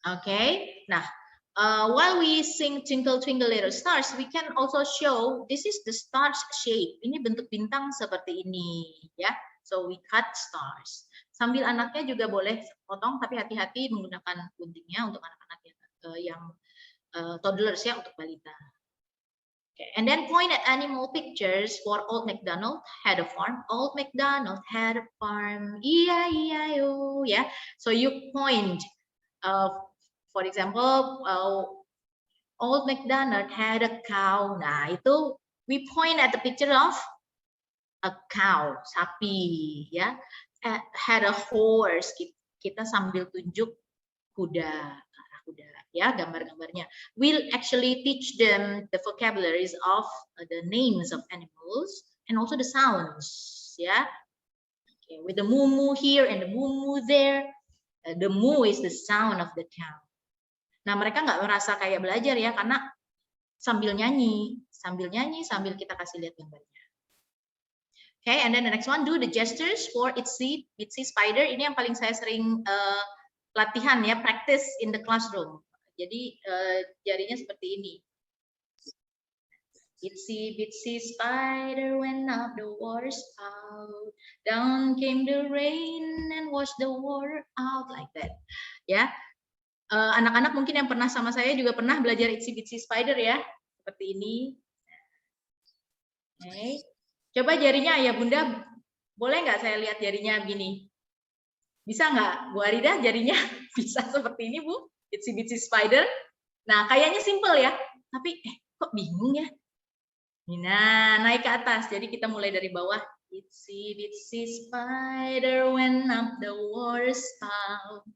Okay. Nah, while we sing Twinkle Twinkle Little Stars, we can also show this is the stars shape. Ini bentuk bintang seperti ini, ya. So we cut stars. Sambil anaknya juga boleh potong, tapi hati-hati menggunakan guntingnya untuk anak-anak yang toddlers ya, untuk balita. Okay. And then point at animal pictures for Old MacDonald had a farm. Old MacDonald had a farm. E-I-E-I-O. Yeah. So you point. For example, Old MacDonald had a cow. Nah, itu we point at the picture of a cow, sapi, ya. Had a horse. Kita sambil tunjuk kuda, kuda, ya, gambar-gambarnya. We'll actually teach them the vocabularies of the names of animals and also the sounds, ya. Okay, with the moo moo here and the moo moo there. The moo is the sound of the cow. Nah, mereka nggak merasa kayak belajar ya, karena sambil nyanyi sambil kita kasih lihat gambarnya. Okay, and then the next one, do the gestures for Itsy Bitsy Spider. Ini yang paling saya sering latihan ya, practice in the classroom. Jadi jarinya seperti ini. Itsy Bitsy Spider went up the water spout. Down came the rain and washed the water out, like that. Ya. Anak-anak mungkin yang pernah sama saya juga pernah belajar Itsy Bitsy Spider ya, seperti ini. Okay. Coba jarinya Ayah Bunda, boleh nggak saya lihat jarinya begini? Bisa nggak, Bu Arida, jarinya bisa seperti ini, Bu? Itsy Bitsy Spider. Nah, kayaknya simple ya, tapi kok bingung ya? Nah, naik ke atas. Jadi kita mulai dari bawah. Itsy Bitsy Spider went up the water spout.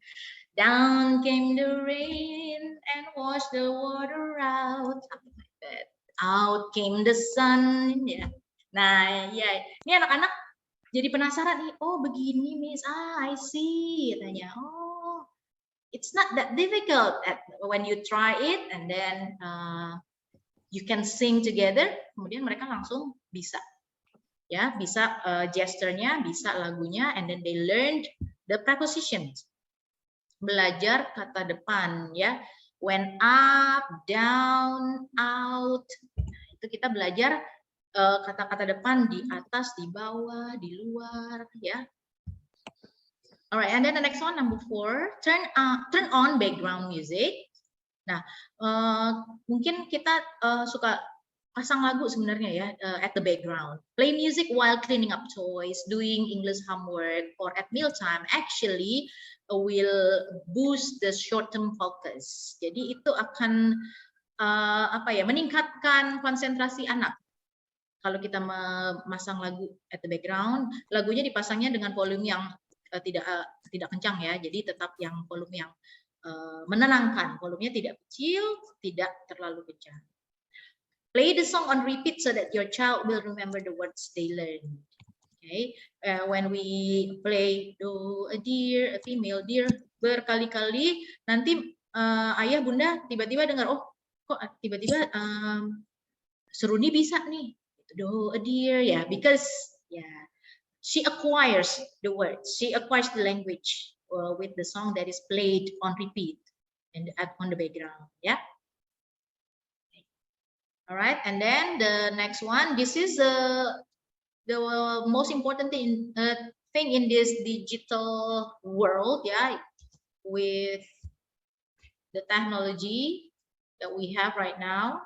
Down came the rain and washed the water out. Something like that. Out came the sun. Ya. Nah, ya, ini anak-anak jadi penasaran nih. Oh, begini, Miss. I see. Tanya. Oh, it's not that difficult when you try it and then you can sing together. Kemudian mereka langsung bisa, ya, bisa gesturnya, bisa lagunya, and then they learned the prepositions. Belajar kata depan ya, went up, down, out. Nah, itu kita belajar kata-kata depan di atas, di bawah, di luar ya. Alright, and then the next one, number 4, turn on background music. Nah, mungkin kita suka pasang lagu sebenarnya ya, at the background. Play music while cleaning up toys, doing English homework, or at mealtime. Actually, will boost the short-term focus. Jadi itu akan meningkatkan konsentrasi anak. Kalau kita memasang lagu at the background, lagunya dipasangnya dengan volume yang tidak kencang ya. Jadi tetap yang volume yang menenangkan. Volumenya tidak kecil, tidak terlalu kencang. Play the song on repeat so that your child will remember the words they learn. Okay, when we play do a deer, a female deer berkali-kali, nanti ayah bunda tiba-tiba dengar, oh kok tiba-tiba Seruni bisa nih, do a deer ya, because she acquires the words, she acquires the language with the song that is played on repeat and on the background. Yeah. All right, and then the next one, this is the most important thing in this digital world, yeah, with the technology that we have right now.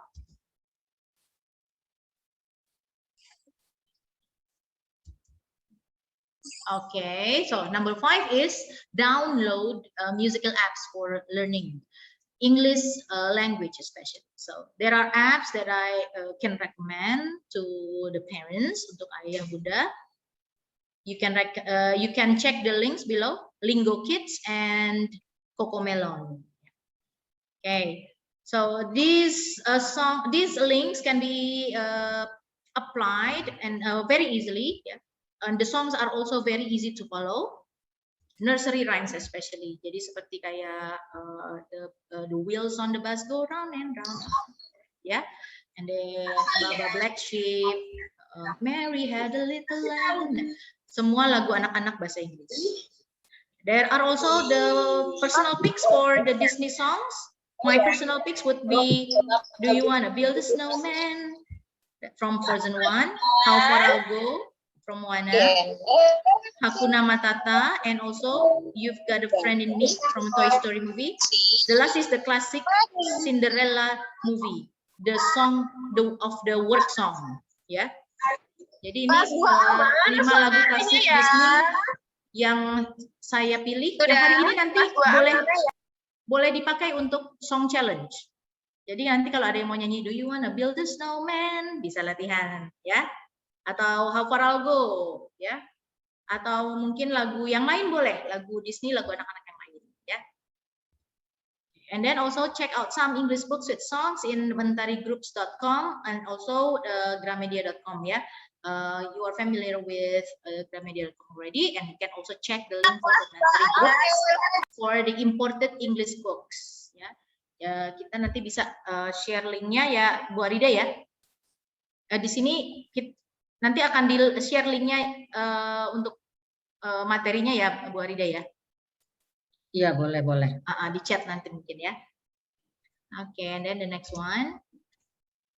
Okay, so number 5 is download musical apps for learning English language especially. So there are apps that I can recommend to the parents untuk ayah bunda. You can check the links below, Lingo Kids and Cocomelon. Okay, so these links can be applied and very easily. Yeah, and the songs are also very easy to follow. Nursery rhymes especially, jadi seperti kayak the wheels on the bus go round and round, ya, and then Baba Black Sheep, Mary had a little lamb. Semua lagu anak-anak bahasa Inggris. There are also the personal picks for the Disney songs. My personal picks would be Do You Wanna Build a Snowman? From Frozen 1. How Far I'll Go from Moana. Hakuna Matata, and also You've Got a Friend in Me from Toy Story movie. The last is the classic Cinderella movie, the song of the work song, ya. Jadi ini 5 lagu klasik Disney yang saya pilih. Yang hari ini nanti boleh dipakai untuk song challenge. Jadi nanti kalau ada yang mau nyanyi Do You Wanna Build a Snowman, bisa latihan, ya. Atau How Far I'll Go, ya. Atau mungkin lagu yang lain boleh, lagu Disney, lagu anak-anak yang lain, ya. And then also check out some English books with songs in mentarigroups.com and also gramedia.com, ya. You are familiar with gramedia.com already, and you can also check the link for the Mentari Groups for the imported English books, ya. Ya, kita nanti bisa share linknya ya, Bu Arida ya. Di sini nanti akan di-share linknya untuk materinya ya, Bu Arida ya. Iya, boleh. Di chat nanti mungkin ya. Okay, and then the next one.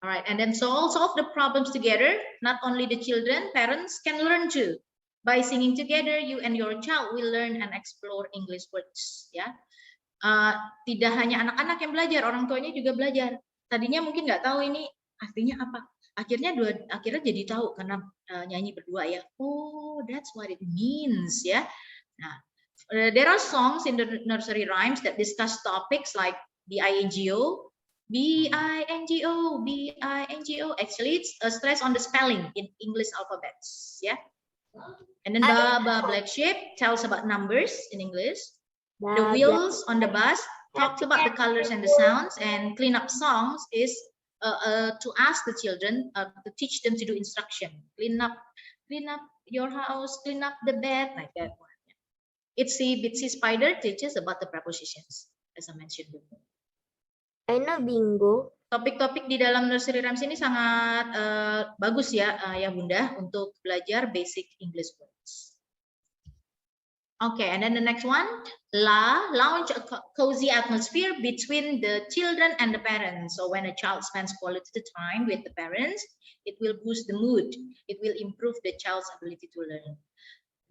All right, and then solve the problems together. Not only the children, parents can learn too. By singing together, you and your child will learn and explore English words. Ya, tidak hanya anak-anak yang belajar, orang tuanya juga belajar. Tadinya mungkin nggak tahu ini artinya apa. Akhirnya jadi tahu karena nyanyi berdua ya. Oh, that's what it means ya. Nah, there are songs in the nursery rhymes that discuss topics like B-I-N-G-O. B-I-N-G-O, B-I-N-G-O. Actually, it's a stress on the spelling in English alphabets, yeah. And then Baba Black Sheep tells about numbers in English. The wheels on the bus talks about the colors and the sounds. And clean up songs is to ask the children to teach them to do instruction. Clean up your house, clean up the bed, like that one. Itsy Bitsy Spider teaches about the prepositions, as I mentioned before. Aina bingo. Topik-topik di dalam nursery rhymes ini sangat bagus ya, ya Bunda, untuk belajar basic English words. Okay, and then the next one, launch a cozy atmosphere between the children and the parents. So when a child spends quality time with the parents, it will boost the mood. It will improve the child's ability to learn.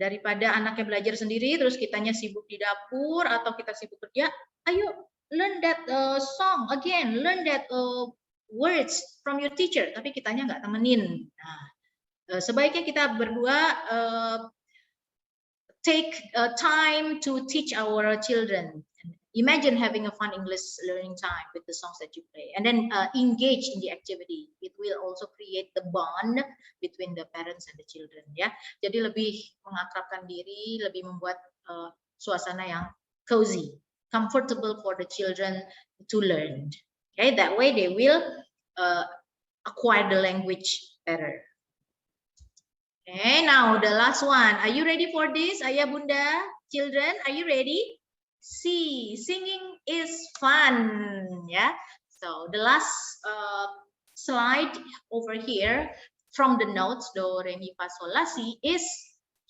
Daripada anaknya belajar sendiri, terus kitanya sibuk di dapur atau kita sibuk kerja, ayo learn that song again, learn that words from your teacher, tapi kitanya nggak temenin. Nah, sebaiknya kita berdua take time to teach our children. Imagine having a fun English learning time with the songs that you play, and then engage in the activity. It will also create the bond between the parents and the children. Ya, jadi lebih mengakrabkan diri, lebih membuat suasana yang cozy, comfortable for the children to learn. Okay, that way they will acquire the language better. Okay, now the last one. Are you ready for this, Ayah Bunda? Children, are you ready? See, singing is fun. Yeah. So the last slide over here from the notes do re mi fa sol la si is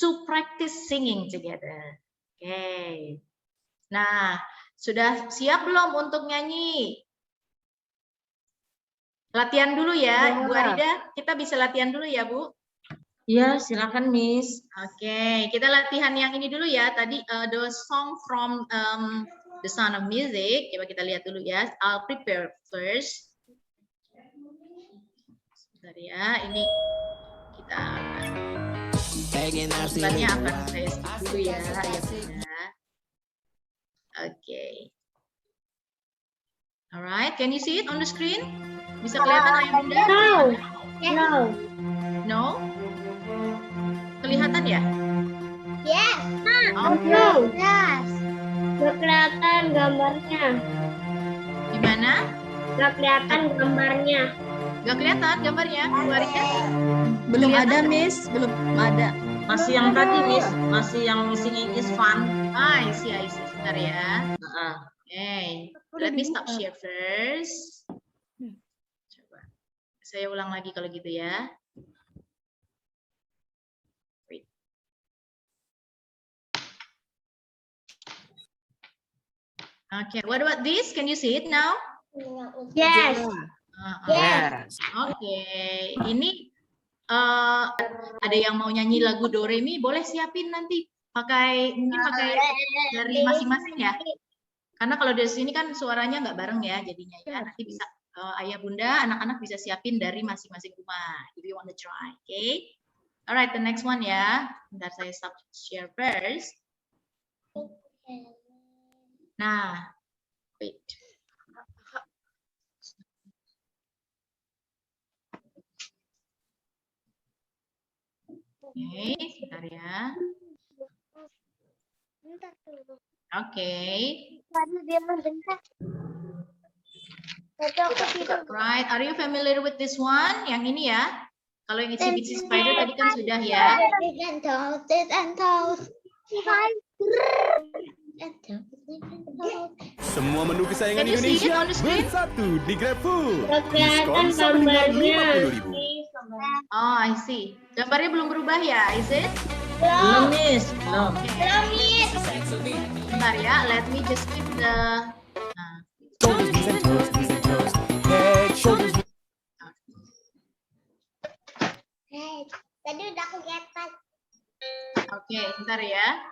to practice singing together. Okay. Nah, sudah siap belum untuk nyanyi? Latihan dulu ya, Bu Arida. Kita bisa latihan dulu ya, Bu? Iya, silakan Miss. Oke, kita latihan yang ini dulu ya. Tadi the song from The Sound of Music. Coba kita lihat dulu ya. I'll prepare first. Sebentar ya, ini kita sebenarnya akan saya skip dulu ya. Oke. Alright, can you see it on the screen? Bisa kelihatan Ayah Bunda? No. No? Kelihatan ya? Yes. Oh. Yes. Gak kelihatan gambarnya. Gimana? Gak kelihatan gambarnya. Gak kelihatan gambarnya, Bu Arida? Belum Kelihatan ada nggak? Miss, belum ada. Masih yang tadi Miss, masih yang singing is fun. I see. Sebentar ya. Nah, Okay, let me stop share first. Coba. Saya ulang lagi kalau gitu ya. Okay, what about this? Can you see it now? Yes. Yes. Oke, ini ada yang mau nyanyi lagu Do Re Mi, boleh siapin nanti mungkin pakai dari masing-masing ya. Karena kalau dari sini kan suaranya nggak bareng ya jadinya ya. Nanti bisa ayah bunda, anak-anak bisa siapin dari masing-masing rumah. If you want to try, okay? Alright, the next one ya. Bentar saya stop share first. Nah, wait. Oke, sebentar ya. Oke. Right, are you familiar with this one? Yang ini ya. Kalau yang Itsy Bitsy Spider tadi kan sudah ya. Semua menu kesayangan Can you see it Indonesia on the screen? bersatu di GrabFood. Kelihatan Diskon sampai dengan gambarnya. 50.000. Oh, I see. Gambarnya belum berubah ya, is it? Belum, Miss. Belum. Bentar ya, let me just keep the... Nah. Shoulders, knees and toes, knees and toes. Head, shoulders, Tadi udah kelihatan. Oke, bentar ya.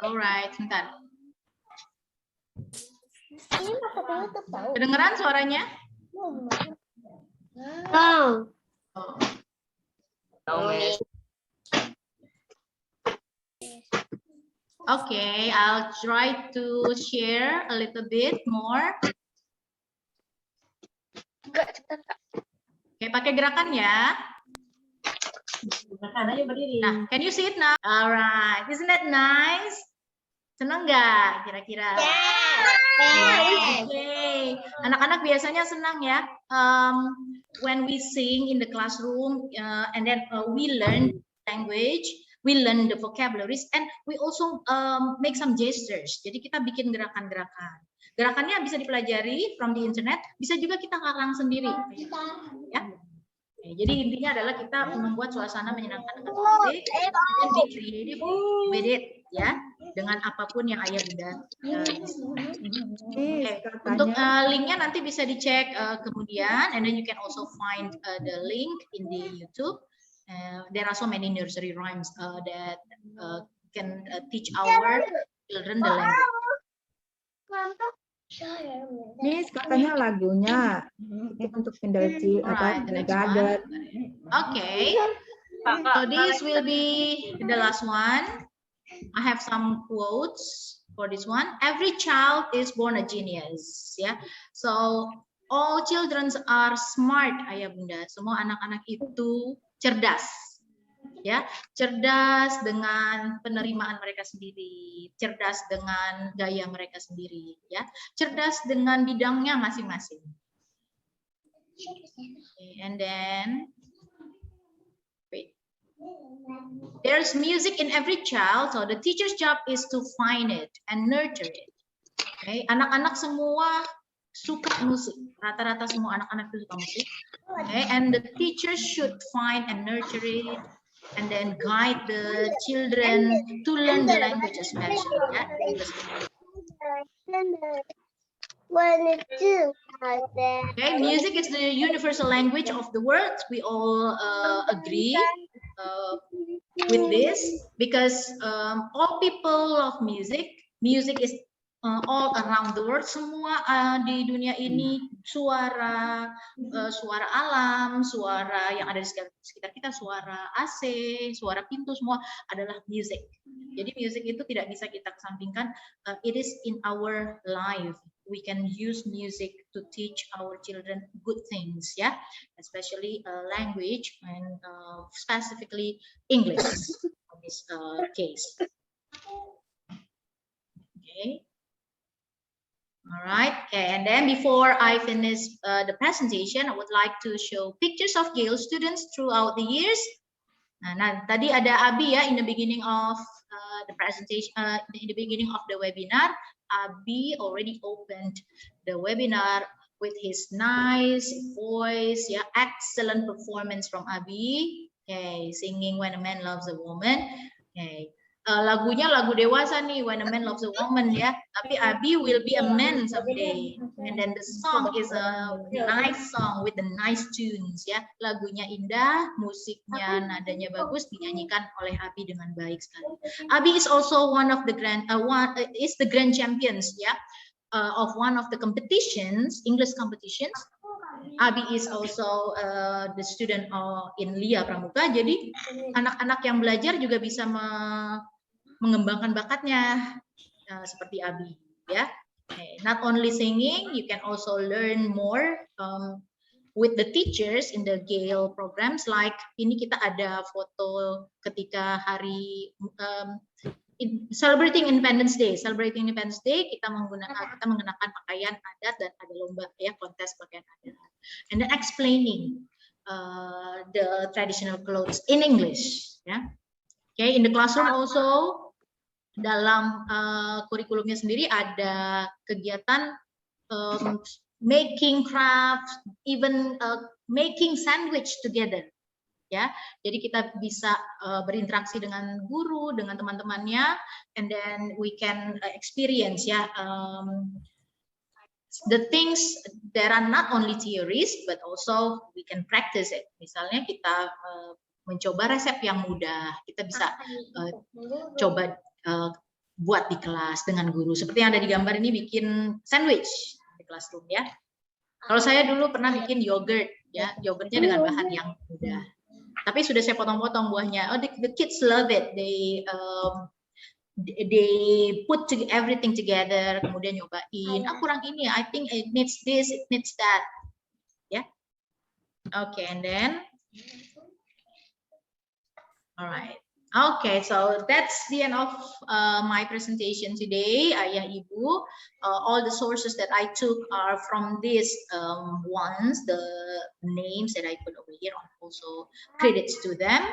Alright, bentar. Ini masa tutup tahu. Kedengeran suaranya? Oh. Oh. Okay, I'll try to share a little bit more. Oke, pakai gerakan ya. Gerakan aja berdiri. Nah, can you see it now? Alright, isn't that nice? Seneng nggak kira-kira? Okay. Anak-anak biasanya senang ya. When we sing in the classroom and then we learn language, we learn the vocabularies, and we also make some gestures. Jadi kita bikin gerakan-gerakan. Gerakannya bisa dipelajari from the internet, bisa juga kita karang sendiri. Ya. Oke, jadi intinya adalah kita membuat suasana menyenangkan dengan musik, dan be creative with it, ya, dengan apapun yang ayah bunda. Untuk linknya nanti bisa dicek kemudian, and then you can also find the link in the YouTube. There are so many nursery rhymes that can teach our children the language. Miss, katanya lagunya itu untuk kindergarten Alright, the next one. Okay, so this will be the last one. I have some quotes for this one. Every child is born a genius. Yeah, so all children are smart, ayah bunda. Semua anak-anak itu cerdas. Ya, cerdas dengan penerimaan mereka sendiri, cerdas dengan gaya mereka sendiri, ya, cerdas dengan bidangnya masing-masing. Okay, and then, wait, there's music in every child, so the teacher's job is to find it and nurture it. Okay, anak-anak semua suka musik, rata-rata semua anak-anak itu suka musik. Okay, and the teacher should find and nurture it, and then guide the children to learn the language as mentioned. Yeah? Okay, music is the universal language of the world. We all agree with this because all people love music. Music is all around the world. Semua di dunia ini suara alam, suara yang ada di sekitar kita, suara AC, suara pintu, semua adalah music. Jadi music itu tidak bisa kita kesampingkan. It is in our life. We can use music to teach our children good things, yeah, especially language and specifically English in this case. Okay. All right. Okay. And then before I finish the presentation, I would like to show pictures of Yale students throughout the years. Nah, tadi ada Abi ya in the beginning of the presentation, in the beginning of the webinar. Abi already opened the webinar with his nice voice, yeah, excellent performance from Abi. Okay, singing When a Man Loves a Woman. Okay, lagunya lagu dewasa nih, When a Man Loves a Woman ya. Tapi Abi will be a man someday. And then the song is a nice song with the nice tunes ya. Lagunya indah, musiknya nadanya bagus, dinyanyikan oleh Abi dengan baik sekali. Abi is also one of the grand champions ya of one of the competitions, English competitions. Abi is also the student in Lia Pramuka. Jadi anak-anak yang belajar juga bisa mengembangkan bakatnya seperti Abi ya. Not only singing, you can also learn more with the teachers in the Gale programs. Like ini kita ada foto ketika hari celebrating Independence Day. Celebrating Independence Day kita mengenakan pakaian adat dan ada lomba ya, kontes pakaian adat. And then explaining the traditional clothes in English ya. Okay, in the classroom also dalam kurikulumnya sendiri ada kegiatan making crafts, even making sandwich together. Ya, jadi kita bisa berinteraksi dengan guru, dengan teman-temannya, and then we can experience ya the things that are not only theories but also we can practice it. Misalnya kita mencoba resep yang mudah, kita bisa coba buat di kelas dengan guru. Seperti yang ada di gambar ini, bikin sandwich di classroom ya. Kalau saya dulu pernah bikin yogurt ya, yogurtnya dengan bahan yang mudah. Tapi sudah saya potong-potong buahnya. Oh, the kids love it. They put everything together, kemudian nyobain. Kurang ini. I think it needs this, it needs that. Ya. Okay, and then, all right. Okay, so that's the end of my presentation today, Ayah Ibu. All the sources that I took are from these ones, the names that I put over here, also credits to them.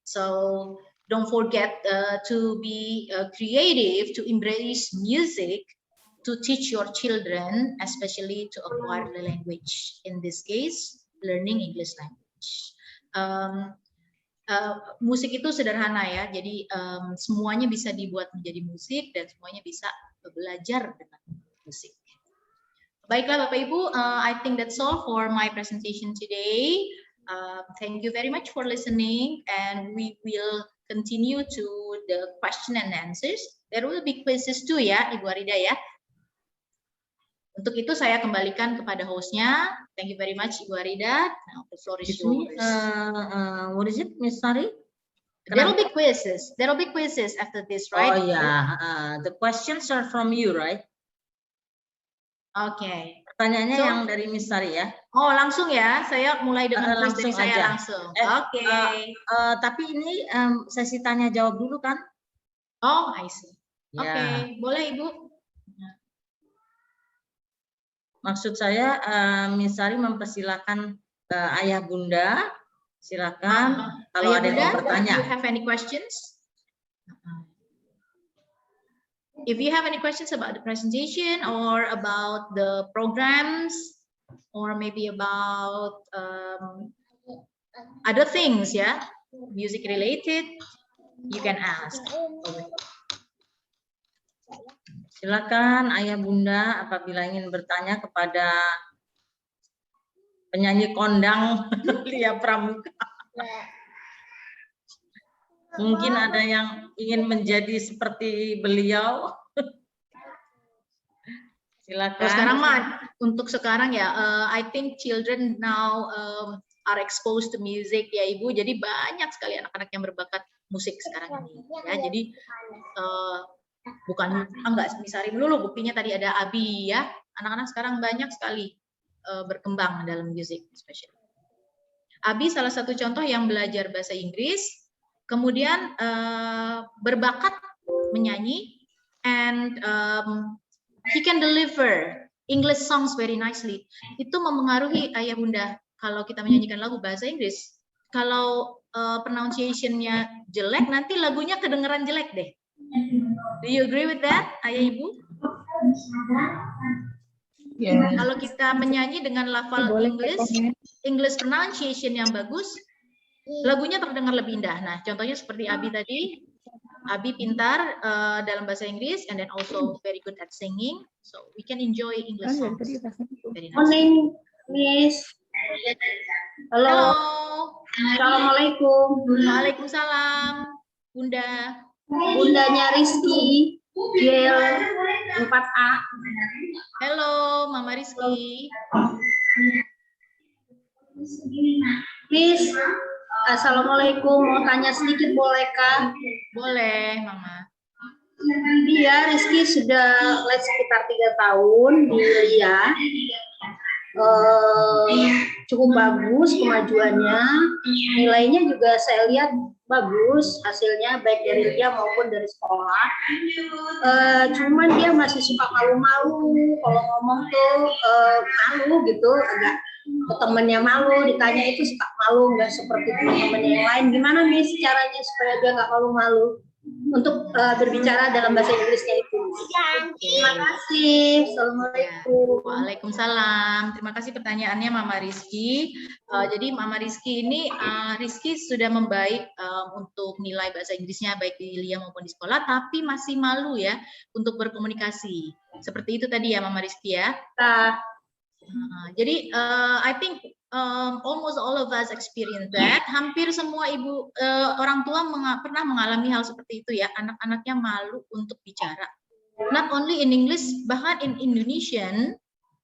So don't forget to be creative, to embrace music, to teach your children, especially to acquire the language. In this case, learning English language. Musik itu sederhana ya, jadi semuanya bisa dibuat menjadi musik dan semuanya bisa belajar dengan musik. Baiklah Bapak Ibu, I think that's all for my presentation today. Thank you very much for listening, and we will continue to the question and answers. There will be quizzes too ya, Ibu Arida ya. Untuk itu saya kembalikan kepada hostnya. Thank you very much, Ibu Arida. Now the floor is yours. What is it, Miss Sari? There will be quizzes. There will be quizzes after this, right? Oh yeah, the questions are from you, right? Okay. Pertanyaannya So, yang dari Miss Sari ya. Oh langsung ya, saya mulai dengan quiz dari langsung saya aja. langsung. Oke. Tapi ini sesi tanya jawab dulu kan? Oh, I see. Ya. Oke, boleh Ibu. Maksud saya, Miss Sari mempersilakan Ayah Bunda, silakan kalau Ayah ada yang Bunda, mau bertanya. Do you have any questions? If you have any questions about the presentation or about the programs or maybe about other things, yeah, music related, you can ask. Silakan Ayah Bunda apabila ingin bertanya kepada penyanyi kondang Lia Pramuka. Mungkin ada yang ingin menjadi seperti beliau. Silakan. Sekarang untuk sekarang ya, I think children now are exposed to music ya Ibu. Jadi banyak sekali anak-anak yang berbakat musik sekarang ini. Ya, jadi bukan enggak Misari melulu, buktinya tadi ada Abi ya. Anak-anak sekarang banyak sekali berkembang dalam musik, especially. Abi salah satu contoh yang belajar bahasa Inggris, kemudian berbakat menyanyi, and he can deliver English songs very nicely. Itu mempengaruhi Ayah Bunda kalau kita menyanyikan lagu bahasa Inggris. Kalau pronunciation-nya jelek, nanti lagunya kedengeran jelek deh. Do you agree with that, Ayah Ibu? Yeah. Kalau kita menyanyi dengan lafal English pronunciation yang bagus, lagunya terdengar lebih indah. Nah, contohnya seperti Abi tadi, Abi pintar dalam bahasa Inggris and then also very good at singing. So we can enjoy English Kan dari songs. tadi rasanya tuh. Very nice. Morning, Miss. Halo. Halo. Assalamualaikum. Waalaikumsalam, Bunda. Bundanya Rizky, Gel 4A. Halo, Mama Rizky. Miss, Assalamualaikum. Mau tanya sedikit bolehkah? Boleh, Mama. Iya, Rizky sudah les sekitar 3 tahun di Lia. Cukup bagus kemajuannya, nilainya juga saya lihat bagus hasilnya baik dari dia maupun dari sekolah. Cuman dia masih suka malu-malu kalau ngomong tuh malu gitu, agak ke temennya malu, ditanya itu suka malu, nggak seperti teman-temannya yang lain. Gimana Miss caranya supaya dia nggak malu-malu untuk berbicara dalam bahasa Inggrisnya itu? Terima kasih. Assalamualaikum. Waalaikumsalam. Terima kasih pertanyaannya Mama Rizky. Jadi Mama Rizky ini, Rizky sudah membaik untuk nilai bahasa Inggrisnya baik di Lia maupun di sekolah, tapi masih malu ya untuk berkomunikasi. Seperti itu tadi ya Mama Rizky ya. Jadi I think almost all of us experience that. Hampir semua ibu orang tua pernah mengalami hal seperti itu ya. Anak-anaknya malu untuk bicara. Not only in English, bahkan in Indonesian,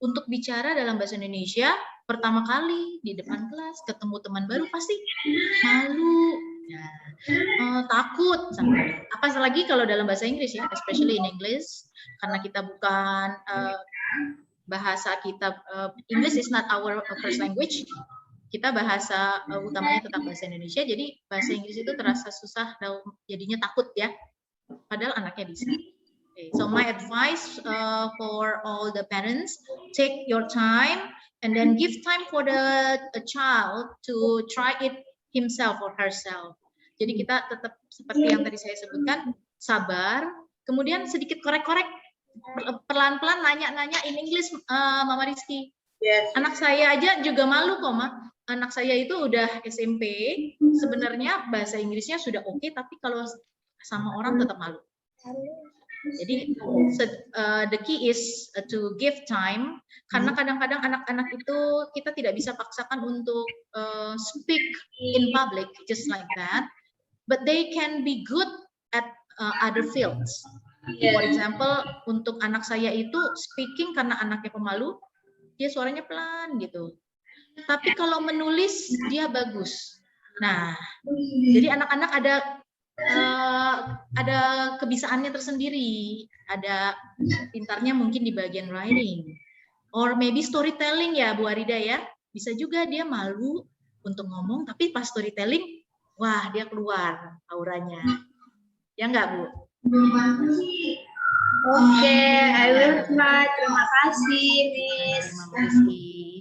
untuk bicara dalam bahasa Indonesia pertama kali di depan kelas ketemu teman baru pasti malu, ya, takut. Apalagi kalau dalam bahasa Inggris ya, especially in English, karena kita bukan bahasa kita, English is not our first language. Kita bahasa utamanya tetap bahasa Indonesia, jadi bahasa Inggris itu terasa susah, jadinya takut ya. Padahal anaknya bisa. Okay, so my advice for all the parents, take your time and then give time for the child to try it himself or herself. Jadi kita tetap seperti yang tadi saya sebutkan, sabar, kemudian sedikit korek-korek, pelan-pelan nanya-nanya in English, Mama Rizky. Yes. Anak saya aja juga malu kok, Ma. Anak saya itu udah SMP, sebenarnya bahasa Inggrisnya sudah oke, tapi kalau sama orang tetap malu. Jadi the key is to give time, karena kadang-kadang anak-anak itu kita tidak bisa paksakan untuk speak in public just like that, but they can be good at other fields. For example, untuk anak saya itu speaking karena anaknya pemalu, dia suaranya pelan gitu. Tapi kalau menulis dia bagus. Nah, jadi anak-anak ada kebisaannya tersendiri, ada pintarnya mungkin di bagian writing, or maybe storytelling ya Bu Arida ya, bisa juga dia malu untuk ngomong, tapi pas storytelling, wah dia keluar auranya, ya enggak Bu? Oke, I will try. Terima kasih, Miss.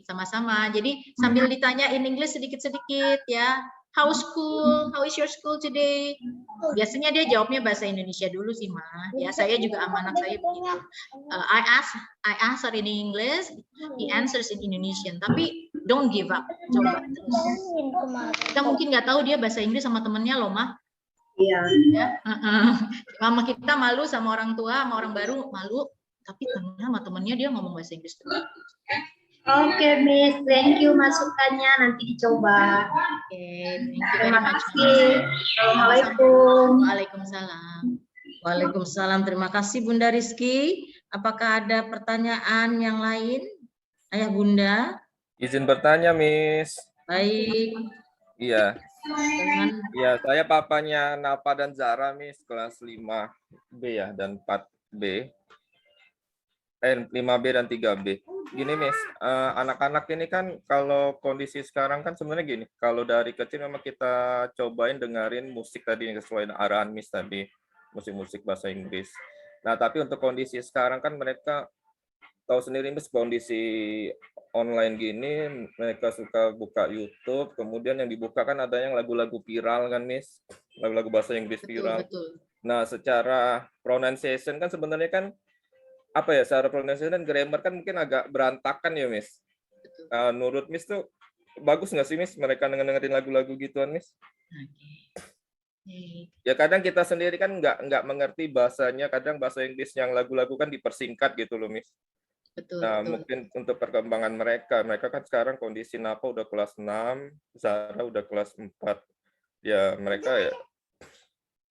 Sama-sama. Jadi sambil ditanya in English sedikit-sedikit ya. How school? How is your school today? Biasanya dia jawabnya bahasa Indonesia dulu sih, Ma. Ya, saya juga sama anak saya begitu. I answer in English, he answers in Indonesian. Tapi don't give up. Coba terus. Kita mungkin nggak tahu dia bahasa Inggris sama temennya loh, Ma. Iya. Ya, mama kita malu sama orang tua, sama orang baru malu. Tapi ternyata sama temennya dia ngomong bahasa Inggris terus. Oke, Miss. Thank you masukannya. Nanti dicoba. Oke, thank you very Terima much. kasih. Assalamualaikum. Waalaikumsalam. Waalaikumsalam. Terima kasih Bunda Rizky. Apakah ada pertanyaan yang lain? Ayah Bunda. Izin bertanya, Miss. Baik. Iya. Dengan Iya, saya papanya Napa dan Zara, Miss, kelas 5B ya dan 4B. 5B dan 3B. Gini, Miss, anak-anak ini kan kalau kondisi sekarang kan sebenarnya gini, kalau dari kecil memang kita cobain dengerin musik tadi yang sesuai arahan Miss tadi, musik-musik bahasa Inggris. Nah, tapi untuk kondisi sekarang kan mereka tahu sendiri, Miss, kondisi online gini, mereka suka buka YouTube, kemudian yang dibuka kan ada yang lagu-lagu viral kan, Miss, lagu-lagu bahasa Inggris viral. Betul. Nah, secara pronunciation kan sebenarnya kan apa ya, secara pronunciation dan grammar kan mungkin agak berantakan ya, Miss. Menurut Miss tuh bagus nggak sih, Miss, mereka dengerin lagu-lagu gituan, Miss? Ya kadang kita sendiri kan nggak mengerti bahasanya, kadang bahasa Inggris yang lagu-lagu kan dipersingkat gitu loh, Miss. Betul, Nah, betul. mungkin untuk perkembangan mereka kan sekarang kondisi Nafa udah kelas 6, Zara udah kelas 4. Ya mereka ya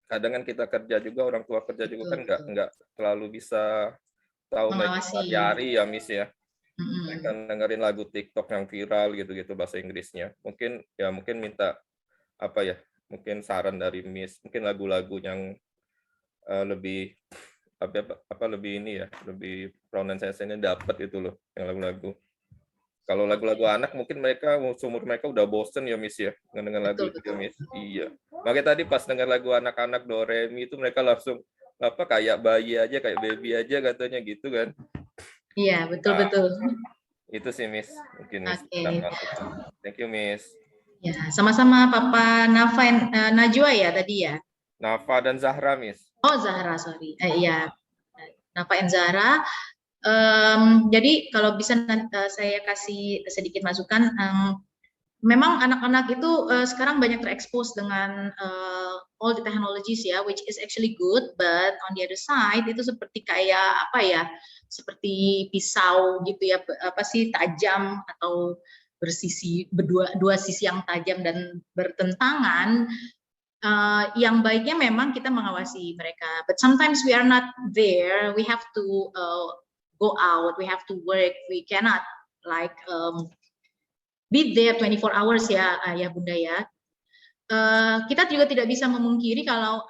kadang kan kita kerja juga, orang tua kerja juga kan Betul. nggak terlalu bisa tahu mereka Mengawasi. sehari-hari ya, Miss ya. Mm-mm. Mereka dengerin lagu TikTok yang viral gitu-gitu bahasa Inggrisnya. Mungkin minta apa ya? Mungkin saran dari Miss, mungkin lagu-lagu yang lebih lebih ini ya, lebih pronunciation-nya dapat itu loh, yang lagu-lagu. Kalau lagu-lagu anak mungkin mereka umur mereka udah bosen ya, Miss ya, dengan lagu Betul, itu ya, Miss. Iya. Makanya tadi pas dengar lagu anak-anak Doremi itu mereka langsung kayak bayi aja, kayak baby aja katanya gitu kan. Iya, betul, Nah, betul. itu sih, Miss. Mungkin Miss. Oke. Thank you, Miss. Ya, sama-sama Papa Najwa ya tadi ya. Nafa dan Zahra, Miss. Oh, Zahra, sorry. Iya. Nafa and Zahra. Jadi kalau bisa saya kasih sedikit masukan. Memang anak-anak itu sekarang banyak terekspos dengan all the technologies ya, which is actually good, but on the other side itu seperti kayak apa ya, seperti pisau gitu ya, tajam atau dua sisi yang tajam dan bertentangan. Yang baiknya memang kita mengawasi mereka, but sometimes we are not there. We have to go out, we have to work, we cannot like be there 24 hours ya, ya Bunda ya. Kita juga tidak bisa memungkiri kalau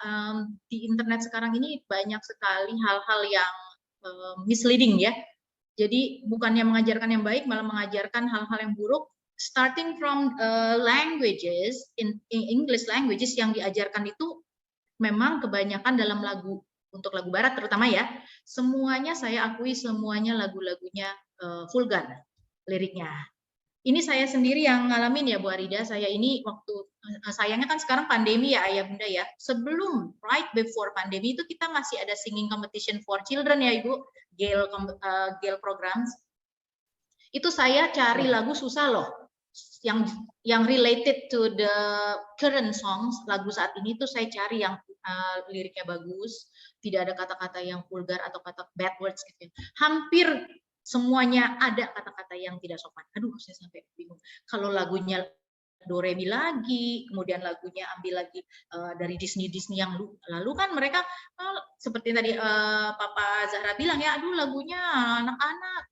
di internet sekarang ini banyak sekali hal-hal yang misleading ya. Jadi bukannya mengajarkan yang baik, malah mengajarkan hal-hal yang buruk. Starting from languages, in English languages yang diajarkan itu memang kebanyakan dalam lagu, untuk lagu barat terutama ya, semuanya saya akui semuanya lagu-lagunya vulgar liriknya. Ini saya sendiri yang ngalamin ya Bu Arida, saya ini waktu, sayangnya kan sekarang pandemi ya Ayah Bunda ya, sebelum, right before pandemi itu kita masih ada singing competition for children ya Ibu, GALE programs, itu saya cari lagu susah loh, yang related to the current songs, lagu saat ini tuh saya cari yang liriknya bagus, tidak ada kata-kata yang vulgar atau kata bad words gitu. Hampir semuanya ada kata-kata yang tidak sopan. Aduh, saya sampai bingung. Kalau lagunya Doremi lagi, kemudian lagunya ambil lagi dari Disney yang lalu kan mereka seperti tadi Papa Zahra bilang ya, aduh lagunya anak-anak.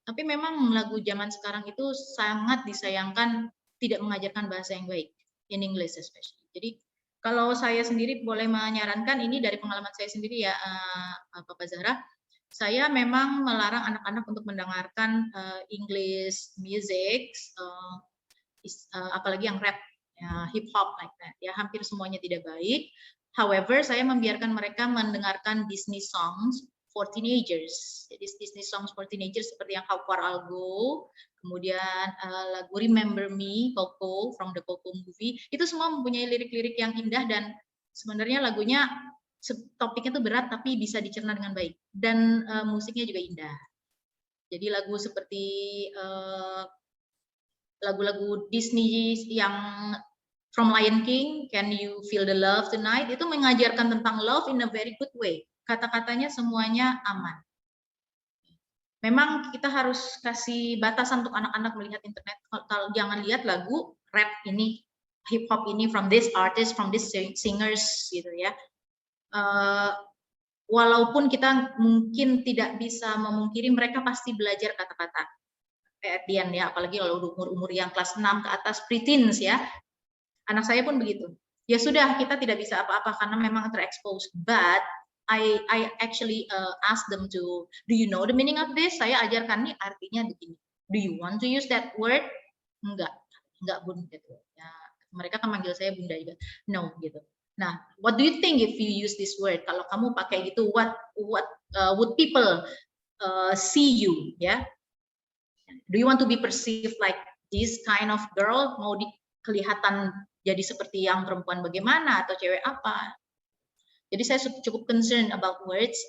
Tapi memang lagu zaman sekarang itu sangat disayangkan tidak mengajarkan bahasa yang baik, in English especially. Jadi kalau saya sendiri boleh menyarankan, ini dari pengalaman saya sendiri ya, Papa Zahra, saya memang melarang anak-anak untuk mendengarkan English music, apalagi yang rap, hip hop like that. Ya, hampir semuanya tidak baik. However, saya membiarkan mereka mendengarkan Disney songs for teenagers. Jadi Disney songs for teenagers seperti yang How Far I'll Go, kemudian lagu Remember Me, Coco from the Coco movie, itu semua mempunyai lirik-lirik yang indah dan sebenarnya lagunya topiknya itu berat tapi bisa dicerna dengan baik dan musiknya juga indah. Jadi lagu seperti lagu-lagu Disney yang From Lion King, Can You Feel the Love Tonight, itu mengajarkan tentang love in a very good way. Kata-katanya semuanya aman. Memang kita harus kasih batasan untuk anak-anak melihat internet. Kalau jangan lihat lagu rap ini, hip hop ini from this artist, from this singers gitu ya. Walaupun kita mungkin tidak bisa memungkiri mereka pasti belajar kata-kata at the end ya, apalagi kalau umur-umur yang kelas 6 ke atas, preteens ya. Anak saya pun begitu. Ya sudah, kita tidak bisa apa-apa karena memang terekspos. But I actually ask them to, do you know the meaning of this? Saya ajarkan nih artinya begini. Do you want to use that word? Enggak Bun gitu. Ya, mereka kan manggil saya Bunda juga. No gitu. Nah, what do you think if you use this word? Kalau kamu pakai gitu, what would people see you? Ya, do you want to be perceived like this kind of girl? Mau kelihatan jadi seperti yang perempuan bagaimana atau cewek apa? Jadi saya cukup concerned about words,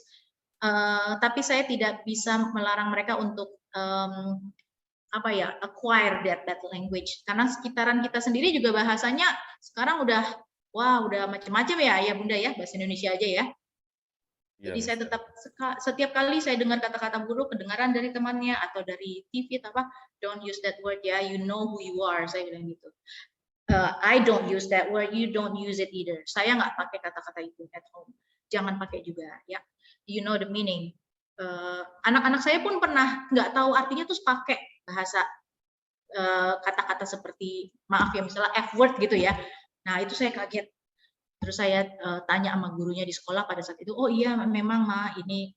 tapi saya tidak bisa melarang mereka untuk acquire that language, karena sekitaran kita sendiri juga bahasanya sekarang udah Wah, udah macam-macam ya ayah bunda ya, bahasa Indonesia aja ya. Iya, Jadi saya Miss. tetap setiap kali saya dengar kata-kata buruk, kedengaran dari temannya atau dari TV atau apa, don't use that word ya, you know who you are, saya bilang gitu. I don't use that word, you don't use it either. Saya nggak pakai kata-kata itu at home. Jangan pakai juga ya. You know the meaning. Anak-anak saya pun pernah nggak tahu artinya terus pakai bahasa kata-kata seperti maaf ya misalnya F word gitu ya. Nah itu saya kaget. Terus saya tanya sama gurunya di sekolah pada saat itu, oh iya memang Ma, ini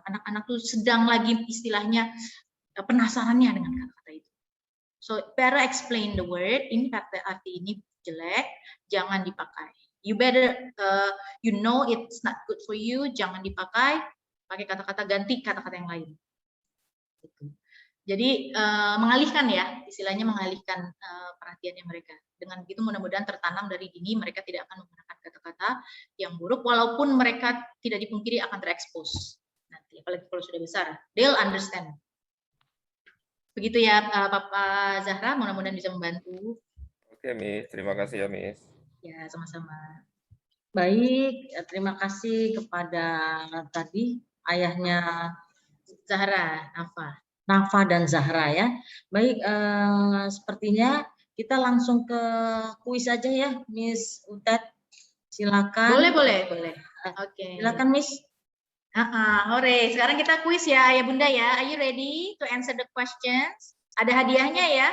anak-anak tuh sedang lagi istilahnya penasarannya dengan kata-kata itu. So better explain the word, ini kata arti ini jelek, jangan dipakai. You better, you know it's not good for you, jangan dipakai, pakai kata-kata ganti kata-kata yang lain. Gitu. Jadi mengalihkan ya, istilahnya mengalihkan perhatiannya mereka. Dengan begitu mudah-mudahan tertanam dari dini mereka tidak akan menggunakan kata-kata yang buruk, walaupun mereka tidak dipungkiri akan terekspos nanti, apalagi kalau sudah besar. They'll understand. Begitu ya Papa Zahra, mudah-mudahan bisa membantu. Oke, Miss. Terima kasih ya, Miss. Ya, sama-sama. Baik, terima kasih kepada tadi ayahnya Zahra, Nafa dan Zahra ya. Baik, sepertinya kita langsung ke kuis aja ya, Miss Utet. Silakan. Boleh. Oke. Silakan, Miss. Hore. Sekarang kita kuis ya, Ayah Bunda ya. Are you ready to answer the questions? Ada hadiahnya ya.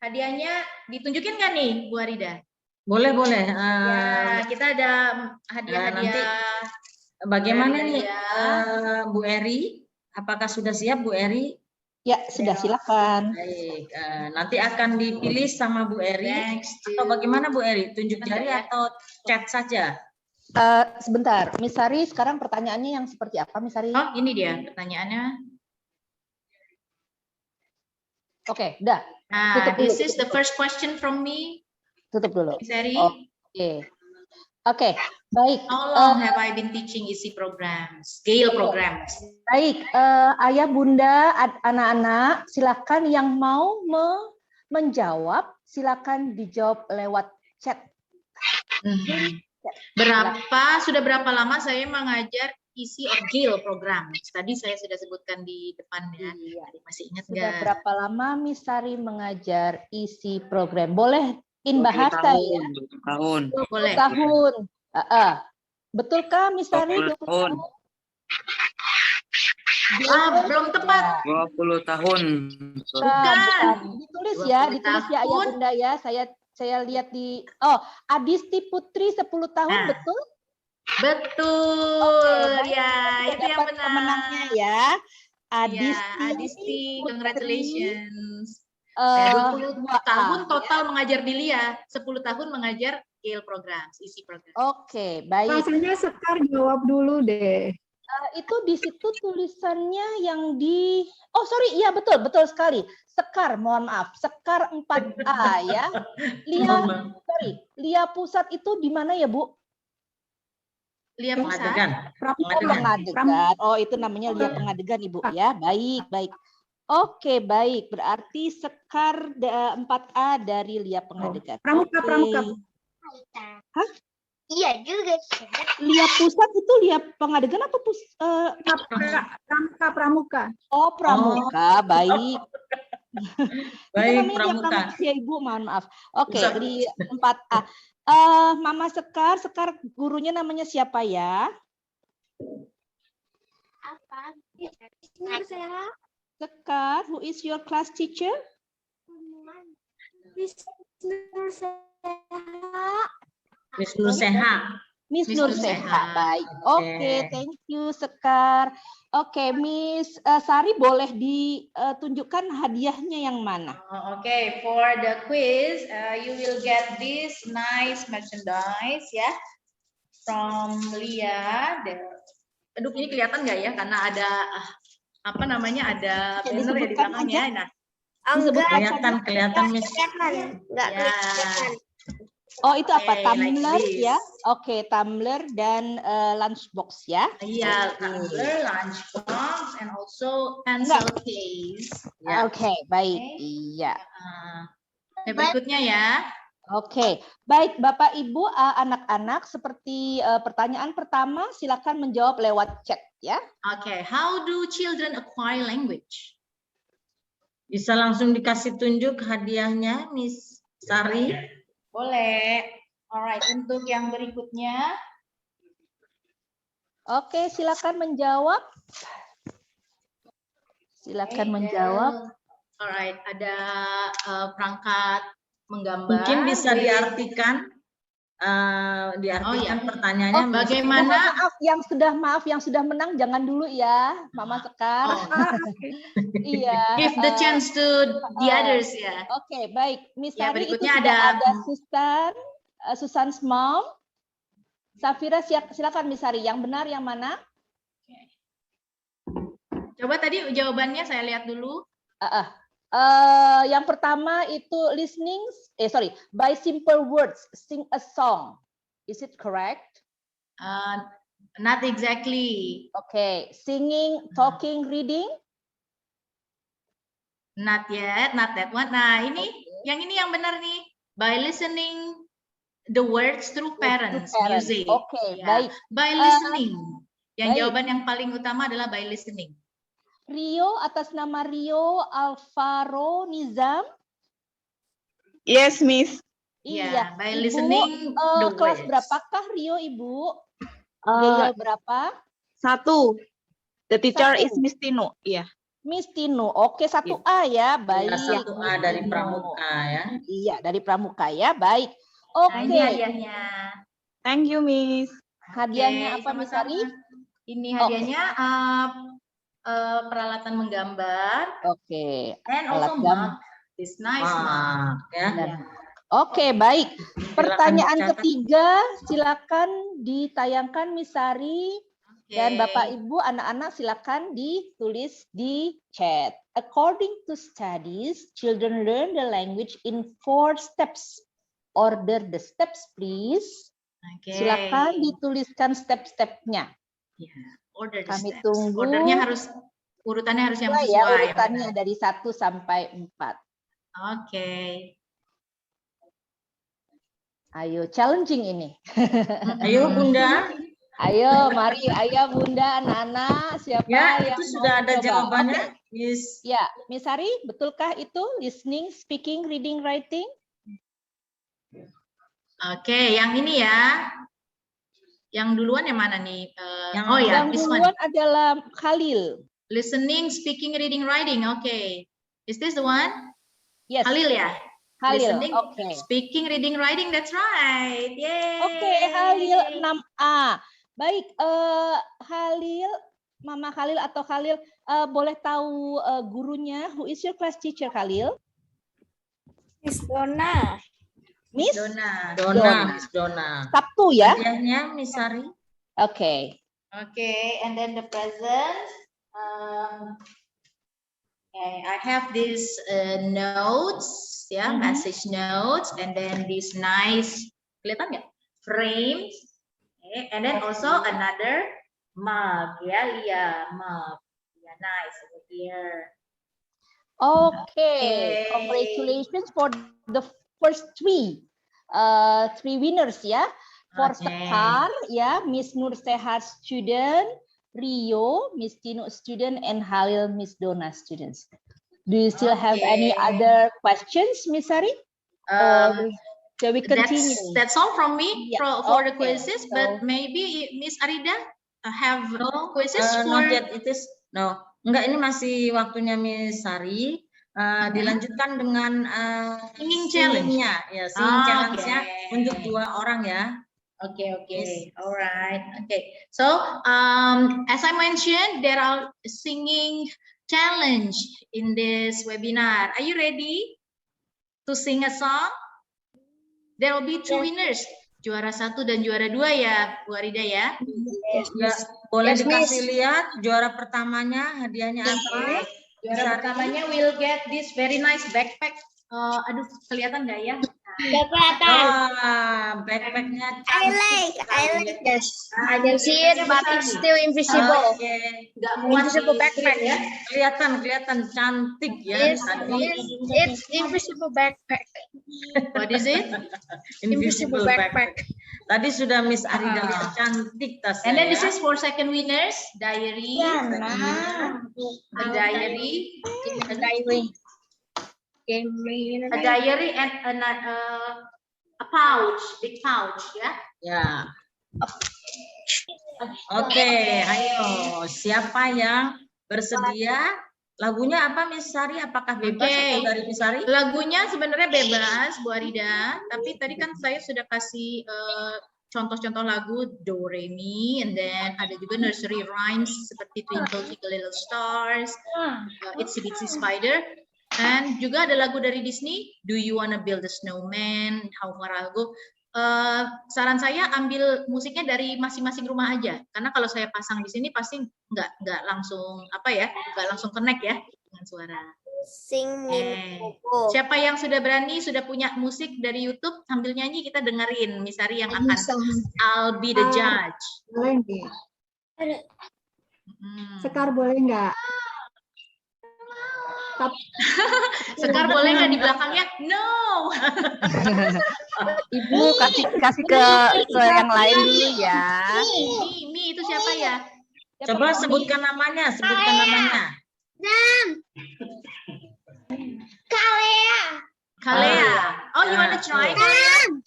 Hadiahnya ditunjukin nggak nih, Bu Arida? Boleh. Ya, kita ada hadiah-hadiah. Nanti bagaimana nih, ya. Bu Eri? Apakah sudah siap, Bu Eri? Ya, sudah silakan. Baik, nanti akan dipilih sama Bu Eri. Next to- Atau bagaimana Bu Eri? Tunjuk jari Ya. atau chat saja? Sebentar, Miss Sari, sekarang pertanyaannya yang seperti apa, Miss Sari? Oh, ini dia pertanyaannya. Oke, udah. Nah, Tutup dulu, this is the first question from me, Tutup dulu. Miss Eri. Oke, baik. How long have I been teaching EC programs, Gale programs? Baik, Ayah, Bunda, anak-anak, silakan yang mau menjawab, silakan dijawab lewat chat. Sudah berapa lama saya mengajar EC or Gale program? Tadi saya sudah sebutkan di depannya. Iya. Masih ingat Sudah nggak? berapa lama Miss Sari mengajar isi program? Boleh in bahasa ya? 20 tahun. Boleh. Tahun. Betulkah Miss Sari 20 tahun. Belum tepat. 20 tahun. Bukan. Ditulis ya 20 Ayah tahun. Bunda ya. Saya lihat di Adisti Putri 10 tahun, Nah. betul? Betul. Oke, Ya, baik. itu yang Dapat benar. pemenangnya ya. Adisti, Putri, congratulations. 22 tahun total mengajar di LIA, 10 tahun mengajar Gale programs, EC program. Oke, baik. Rasanya Sekar jawab dulu deh. Itu di situ tulisannya yang di iya betul sekali. Sekar, mohon maaf. Sekar 4A ya. Lia Pusat itu di mana ya, Bu? Lia Pusat. Pengadegan. Oh, itu namanya Lia Pengadegan, Ibu ya. Baik. Oke, baik. Berarti Sekar 4A dari Lia Pengadegan. Pramuka. Hah? Iya juga. Lia Pusat itu Lia Pengadegan apa Pramuka. Oh, Pramuka. Baik. Baik, Itu namanya Pramuka. ya, Ibu, mohon maaf. Oke, Pusat. di 4A. Mama Sekar gurunya namanya siapa ya? Apa? Sekar, who is your class teacher? Miss Nuseha. Miss Miss Nurseha. Nurseha. Baik. Oke. Oke, thank you Sekar. Oke, Miss Sari boleh ditunjukkan hadiahnya yang mana? Okay, for the quiz, you will get this nice merchandise ya from Lia. Aduh, ini kelihatan nggak ya? Karena ada apa namanya? Ada Ya, banner ya di disebutkan belakangnya. aja. Nah, Kelihatan Miss. Enggak ya. Oh, itu apa? Oke, Tumbler like this. ya? Oke, tumbler dan lunchbox ya. Iya, tumbler, lunchbox, and also pencil case. Ya. Oke, baik. Oke. Iya. Yang berikutnya ya. Oke, baik Bapak Ibu, anak-anak, seperti pertanyaan pertama, silakan menjawab lewat chat ya. Okay, how do children acquire language? Bisa langsung dikasih tunjuk hadiahnya, Miss Sari. Boleh. Alright, untuk yang berikutnya. Oke, silakan menjawab. Silakan menjawab. Alright, ada perangkat menggambar. Mungkin bisa diartikan, pertanyaannya. Oh, bagaimana? Maaf yang sudah menang jangan dulu ya, Mama Sekar. Iya. Give the chance to the others ya. Oke, baik. Miss Ya, Sari, itu berikutnya sudah ada Susan's mom. Safira, silakan Miss Sari. Yang benar yang mana? Coba tadi jawabannya saya lihat dulu. Yang pertama itu by simple words, sing a song. Is it correct? Not exactly. Okay, singing, talking, reading. Not yet, not that one. Nah, yang ini yang benar nih. By listening the words through parents, music. Okay, Ya. baik. By listening. Yang baik. jawaban yang paling utama adalah by listening. Rio, atas nama Rio Alvaro Nizam. Yes, Miss. Iya, by Ibu, listening the kelas words. berapakah Rio, Ibu? Grade berapa? 1. The teacher 1. is Miss Tino. Iya. Miss Tino. Oke, 1A ya. Baik. 1A dari Pramuka ya. Iya, dari Pramuka ya. Baik. Nah, Oke. ini hadiahnya. Thank you, Miss. Hadiahnya Oke, apa, Miss sama-sama. Sari? Ini hadiahnya peralatan menggambar. Oke. And also mug. This nice mug. Ya. Oke, baik. Pertanyaan dicatat. ketiga, silakan ditayangkan Miss Sari. Dan Bapak Ibu, anak-anak silakan ditulis di chat. According to studies, children learn the language in 4 steps. Order the steps, please. Oke. Silakan dituliskan step-stepnya. Ya, order the Kami steps. tunggu. Ordernya urutannya harus yang Ya, sesuai. urutannya dari 1 sampai 4. Oke. Ayo, challenging ini. Ayo Bunda. Ayo, mari, ayo Bunda, anak-anak, siapa Ya, yang itu mau sudah ada coba? jawabannya, Oke. Miss. Ya, Miss Sari, betulkah itu listening, speaking, reading, writing? Oke, yang ini ya. Yang duluan yang mana nih? Yang this duluan one. adalah Khalil. Listening, speaking, reading, writing. Oke. Is this the one? Yes. Khalil ya? Khalil, Listening, oke. speaking, reading, writing. That's right. Yay. Oke, Khalil 6A. Baik, Khalil, Mama Khalil atau Khalil, boleh tahu gurunya? Who is your class teacher, Khalil? Miss Dona. Miss Dona. Miss Dona. Sabtu ya? Hadiahnya Miss Sari. Oke. Okay, and then the present. Okay, I have these notes, ya, message notes, and then these nice, kelihatan nggak? Frames, okay, and then also another mug, ya, Lia, mug, yeah, nice over here. Okay, congratulations for the first three winners ya. For Okay. Sekar ya, Miss Nur Sehat student, Rio, Miss Tino student, and Halil, Miss Dona students. Do you still have any Okay. other questions, Miss Sari? Or shall we continue? That's all from me Yeah, for the okay. quizzes, but maybe Miss Arida have quizzes Not for. yet, it is no. Enggak, ini masih waktunya Miss Sari. Dilanjutkan dengan Singing challenge. singing-nya. Ya, singing challenge-nya Okay. untuk 2 orang ya. Okay, okay, Yes. all right, okay. So, as I mentioned, there are singing challenge in this webinar. Are you ready to sing a song? There will be 2 winners, juara 1 dan juara 2 ya, Bu Arida ya. Ya, boleh Yes, dikasih Miss. lihat juara pertamanya hadiahnya apa? Juara pertamanya will get this very nice backpack. Aduh, kelihatan nggak ya? Nah, Udah kelihatan. Wah, backpacknya I cantik sekali. like this. I can see it, but it's still invisible. Oke, Nggak muat Invisible di backpack. screen ya. kelihatan cantik ya tadi. It's invisible backpack. What is it? Invisible backpack. Tadi sudah Miss Arida lihat cantik tasnya. And then ya. this is for second winners, diary, a diary, A diary. a diary and a pouch, big pouch, ya. Ya. Oke, ayo. Siapa yang bersedia? Lagunya apa, Miss Sari? Apakah bebas Oke. atau dari Miss Sari? Lagunya sebenarnya bebas, Bu Arida. Tapi tadi kan saya sudah kasih contoh-contoh lagu Do Re Mi, and then ada juga nursery rhymes seperti Twinkle Twinkle Little Stars, Itsy Bitsy Spider, and juga ada lagu dari Disney, Do You Wanna Build a Snowman, How Marago. Saran saya ambil musiknya dari masing-masing rumah aja, karena kalau saya pasang di sini pasti nggak langsung nggak langsung connect ya dengan suara. Sing Eh, Siapa yang sudah berani, sudah punya musik dari YouTube sambil nyanyi, kita dengerin Miss Sari yang akan I'll be the judge. Boleh nggak? Sekar boleh nggak? Sekar boleh nggak di belakangnya? No. Ibu kasih ke yang lain dulu ya. Mi itu siapa ya? Coba sebutkan namanya, Kalea. Oh, you wanna try Kalea?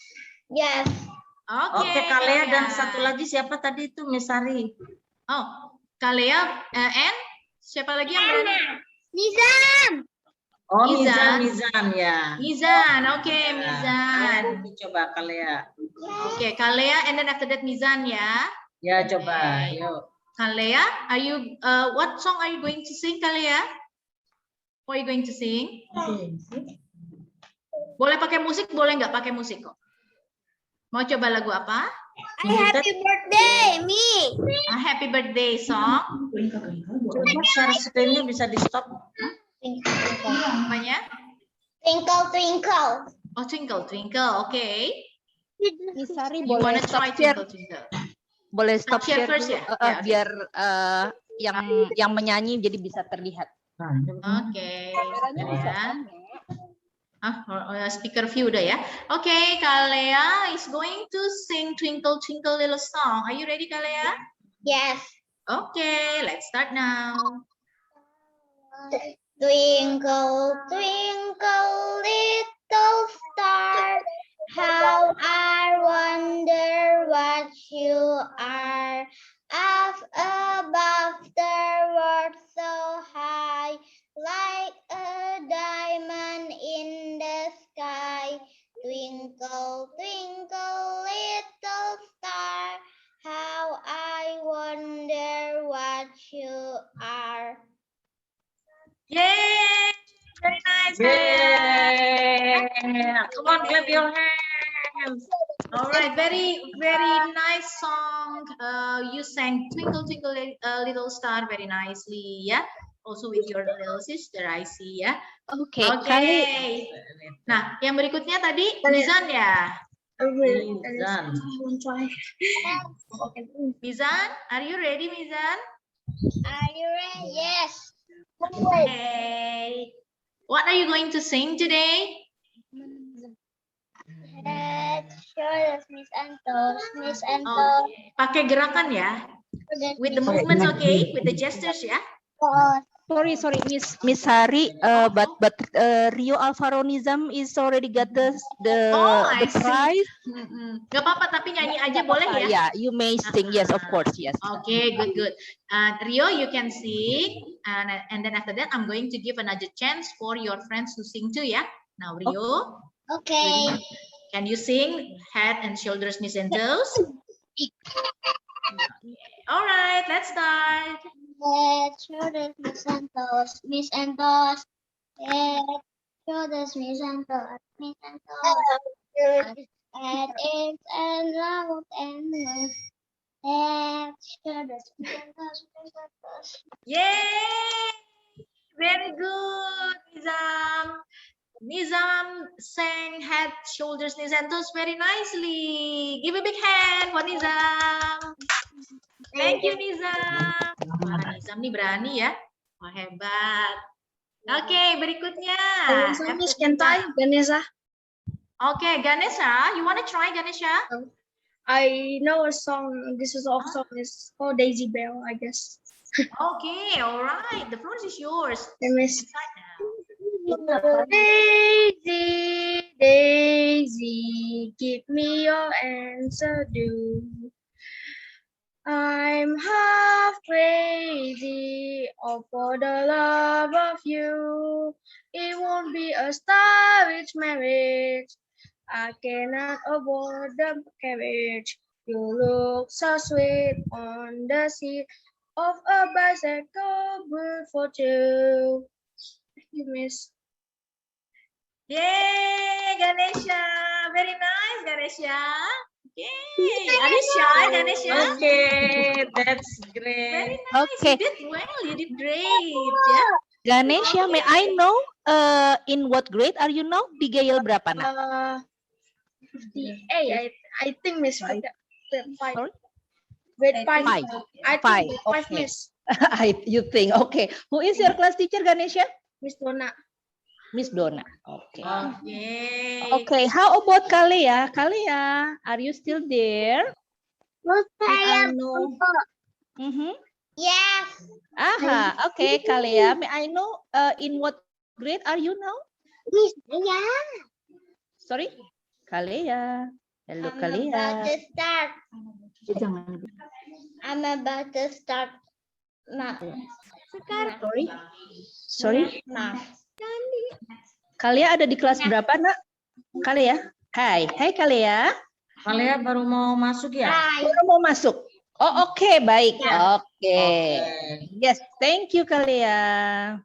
Yes. Oke, Kalea dan satu lagi siapa tadi itu Miss Sari? Oh, Kalea and siapa lagi yang berani? Nizam. Oh, Mizan. Mizan ya. Mizan, oke, Mizan. Coba Kalea. Oke, Kalea and then after that Mizan ya. Ya, coba. Yuk. Kalea, are you what song are you going to sing, Kalea? What are you going to sing? Boleh pakai musik, boleh nggak pakai musik kok. Mau coba lagu apa? Happy birthday, me. A happy birthday song. Coba share screen-nya bisa di stop. Apanya? Twinkle, twinkle. Oh, Twinkle Twinkle, oke. Miss Sari You boleh wanna try stop share? Twinkle Twinkle? Boleh stop Share share first dulu, ya? Ya, oke. biar yang menyanyi jadi bisa terlihat. Oke. Kameranya bisa Ya. on, ya. Speaker view udah ya. Oke, Kalea is going to sing Twinkle Twinkle Little Song. Are you ready, Kalea? Yes. Okay, let's start now. Twinkle, twinkle, little star, how I wonder what you are. Up above the world so high, like a diamond in the sky. Twinkle, twinkle, little star, how I wonder what you are. Yay! Very nice, Yeah. Come on, clap your hands. All right, very nice song. You sang Twinkle Twinkle Little Star very nicely, yeah. Also with your little sister, I see, ya. Oke, Oke. Nah, yang berikutnya tadi Mizan ya. Mizan. Mizan, are you ready, Mizan? Are you ready? Yes. Okay. What are you going to sing today? Let's show us Miss Antos. Miss Antos. Okay. Pakai gerakan ya. With the movements, okay? With the gestures ya. sorry, Miss Sari, but Rio Alvaro Nizam is already got the I see. prize. Gak apa-apa, tapi nyanyi aja boleh ya? Yeah, you may sing. Yes, of course, yes. Okay, good. Rio, you can sing, and then after that, I'm going to give another chance for your friends to sing too, ya. Now, Rio, Okay. can you sing Head and Shoulders, Knees and Toes? All right, let's start. Let's show us Miss Antos. Miss Antos. Let's show us Miss Antos. Miss Antos. And it's and loud and loose. Let's show us Miss Antos. Miss Antos. Yay! Very good, Nizam. Nizam sang head, shoulders, knees, and toes very nicely. Give a big hand for Nizam. Thank you, Nizam. Wah, Nizam nih berani ya. Wah, hebat. Oke, berikutnya. Miss, can I, Ganesha? Oke, Ganesha, you wanna try, Ganesha? I know a song. This is a song. It's called Daisy Bell, I guess. Okay, all right. The floor is yours. Miss. Start now. Daisy, Daisy, give me your answer, do. I'm half crazy, all for the love of you. It won't be a star-rich marriage. I cannot avoid the carriage. You look so sweet on the seat of a bicycle, good for two. Thank you, Miss. Yay, Ganesha. Very nice, Ganesha. Yay. Are you shy, Ganesha? Okay, that's Very great. nice. Okay. You did well. You did great. Yeah. Ganesha, may I know in what grade are you now? Di Gail berapa, nak? I think Miss. Sorry? Grade 5. Five. I Five, think grade 5, okay. Miss. You think, okay. Who is your class teacher, Ganesha? Miss Donna. Miss Donna. Okay. Okay. Okay, how about Kalia? Kalia, are you still there? I know. Mm-hmm. Yes. Aha, okay, Kalia. May I know in what grade are you now? Miss, yeah. Sorry? Kalia. Hello, I'm about Kalia. to start. I'm about to start. Nah. Sorry? Sorry? Nah. Kalia ada di kelas berapa, nak? Kalia? Hai. Hai, Kalia. Kalia baru mau masuk ya? Baru mau masuk. Oh, oke, baik. Ya. Oke. Yes, thank you, Kalia.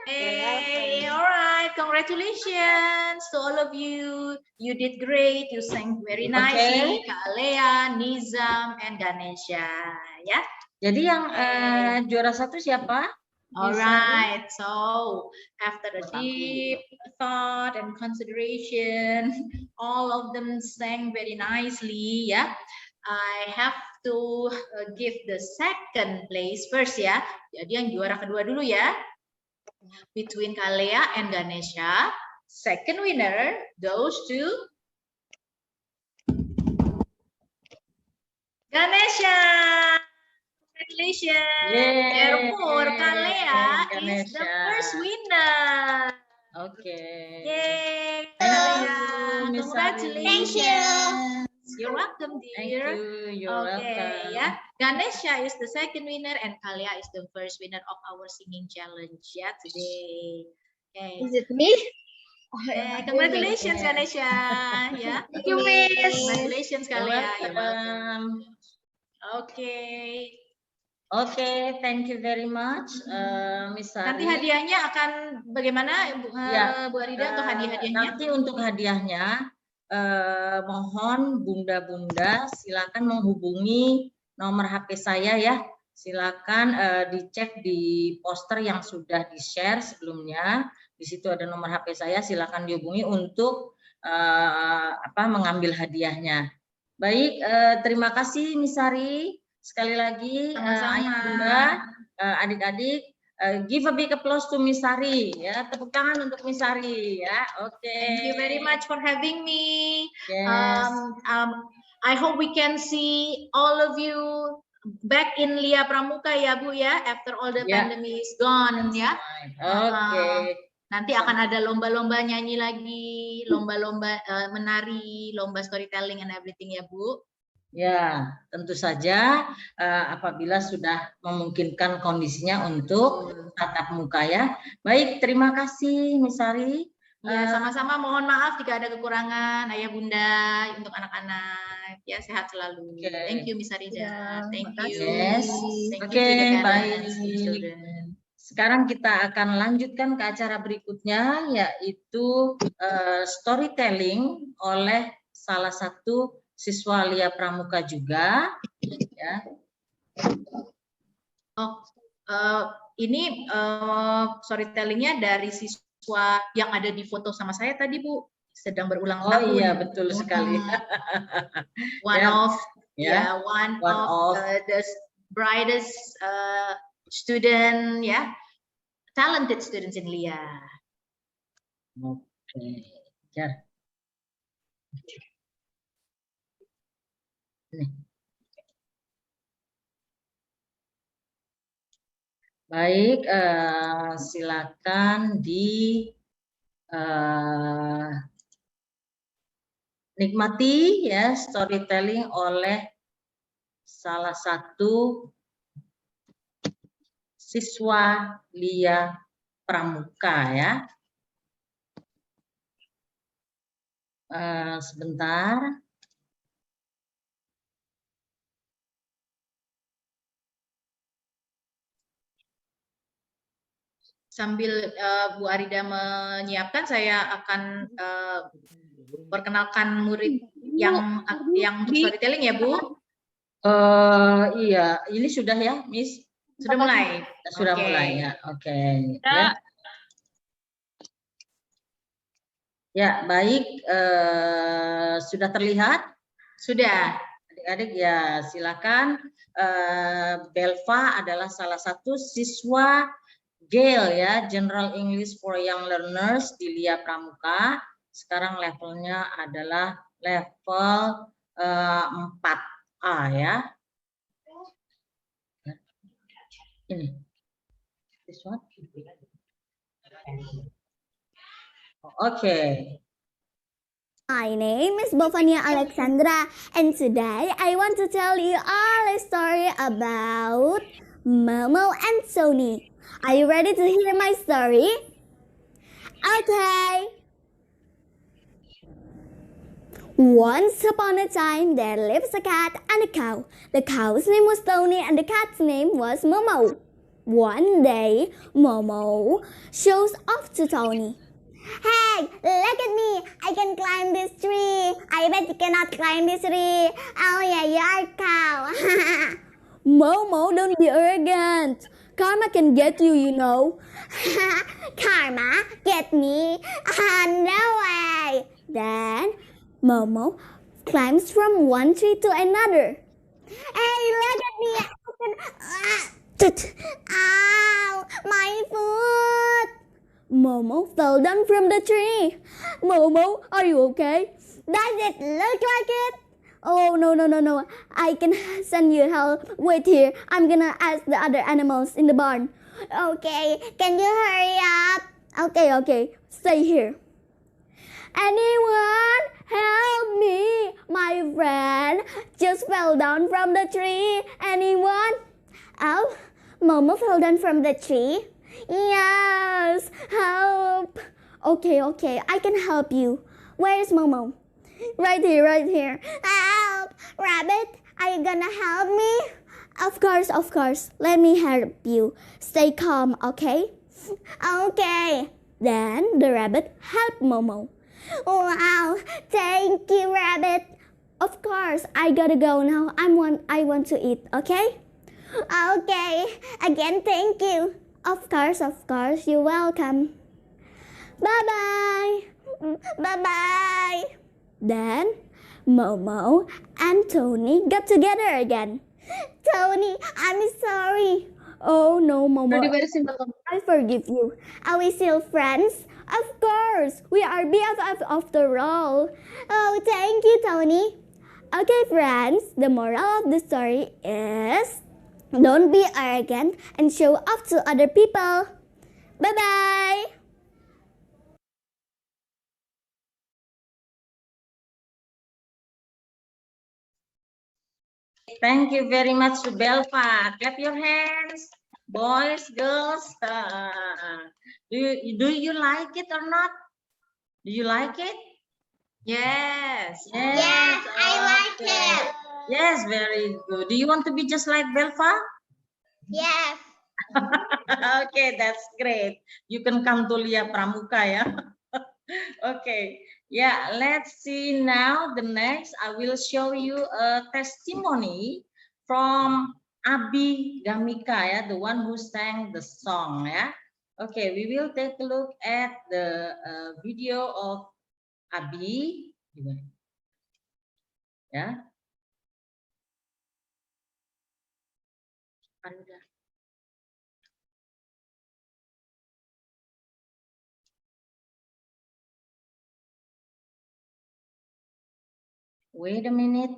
Hey, all right. Congratulations to all of you. You did great. You sang very nicely. Kalea, Nizam, and Ganesha. Ya. Jadi yang juara 1 siapa? Alright, so after a deep thought and consideration, all of them sang very nicely, ya. I have to give the second place first, ya. Jadi yang juara kedua dulu ya. Between Kalea and Ganesha, second winner goes to Ganesha. Congratulations. Yay. Therefore, Kalea is the Ganesha. first winner. Okay. Yay, Thank Kalea. you, Miss Congratulations. You're welcome, Thank dear. you. You're Okay, welcome. yeah. Ganesha is the second winner and Kalea is the first winner of our singing challenge, yeah, today. Okay. Is it me? Congratulations, Ganesha. Yeah. Thank you, Miss. Congratulations, You're Kalea. You're welcome. welcome. Okay. Okay, thank you very much, Miss Sari. Nanti hadiahnya akan bagaimana, Ya, Bu Arida, untuk hadiah-hadiahnya? Nanti untuk hadiahnya, mohon bunda-bunda silakan menghubungi nomor HP saya ya. Silakan dicek di poster yang sudah di-share sebelumnya. Di situ ada nomor HP saya, silakan dihubungi untuk mengambil hadiahnya. Baik, terima kasih Miss Sari. Sekali lagi, ayah bunda, adik-adik, give a big applause to Miss Sari, ya, tepuk tangan untuk Miss Sari, ya, oke. Thank you very much for having me. Yes. I hope we can see all of you back in Lia Pramuka ya Bu ya, after all the pandemic is gone ya. Oke. Nanti akan ada lomba-lomba nyanyi lagi, lomba-lomba menari, lomba storytelling and everything ya Bu. Ya, tentu saja apabila sudah memungkinkan kondisinya untuk tatap muka ya. Baik, terima kasih Miss Sari. Ya, sama-sama, mohon maaf jika ada kekurangan Ayah Bunda untuk anak-anak. Ya, sehat selalu. Thank you Miss Arida. Thank you. Yes. Thank Oke, you to the baik. parents and children. Sekarang kita akan lanjutkan ke acara berikutnya, yaitu storytelling oleh salah satu siswa Lia Pramuka juga. Ya. Ini storytellingnya dari siswa siswa yang ada di foto sama saya tadi, Bu, sedang berulang Oh tahun. iya, betul sekali. One Ya, of ya, one one of of. the brightest student, ya, talented students in LIA. Oke, ya. Nih. Baik, silakan nikmati ya storytelling oleh salah satu siswa LIA Pramuka ya. Sebentar. Sambil Bu Arida menyiapkan, saya akan perkenalkan murid yang untuk storytelling ya, Bu. Iya, ini sudah ya, Miss? Sudah mulai. Sudah Oke. mulai ya. Oke. Ya. Ya, baik. Sudah terlihat? Sudah. Adik-adik ya, silakan. Belva adalah salah satu siswa GEL ya, General English for Young Learners di LIA Pramuka. Sekarang levelnya adalah level 4A ya. Ini. This one. Okay. My name is Bovania Alexandra, and today I want to tell you all a story about Momo and Sony. Are you ready to hear my story? Okay. Once upon a time, there lives a cat and a cow. The cow's name was Tony and the cat's name was Momo. One day, Momo shows off to Tony. Hey, look at me! I can climb this tree. I bet you cannot climb this tree. Oh yeah, you're a cow. Momo, don't be arrogant. Karma can get you, you know. Karma? Get me? No way! Then, Momo climbs from one tree to another. Hey, look at me! Ow! My foot! Momo fell down from the tree. Momo, are you okay? Does it look like it? Oh, no. I can send you help. Wait here. I'm gonna ask the other animals in the barn. Okay, can you hurry up? Okay. Stay here. Anyone help me? My friend just fell down from the tree. Anyone? Oh, Momo fell down from the tree? Yes, help. Okay, I can help you. Where is Momo? Right here. Help! Rabbit, are you gonna help me? Of course. Let me help you. Stay calm, okay? Okay. Then the rabbit helped Momo. Wow, thank you, Rabbit. Of course, I gotta go now. I want to eat, okay? Okay, again, thank you. Of course, you're welcome. Bye-bye. Then, Momo and Tony got together again. Tony, I'm sorry. Oh no, Momo. Very simple. I forgive you. Are we still friends? Of course, we are BFF after all. Oh, thank you, Tony. Okay, friends, the moral of the story is don't be arrogant and show off to other people. Bye-bye. Thank you very much, Belva. Clap your hands, boys, girls. Do you like it or not? Do you like it? Yes. Yes, I like it. Yes, very good. Do you want to be just like Belva? Yes. Okay, that's great. You can come to LIA Pramuka, ya. Okay. Yeah, let's see now the next. I will show you a testimony from Abi Gamika, ya, the one who sang the song, ya. Okay, we will take a look at the video of Abi. Ya. Wait a minute.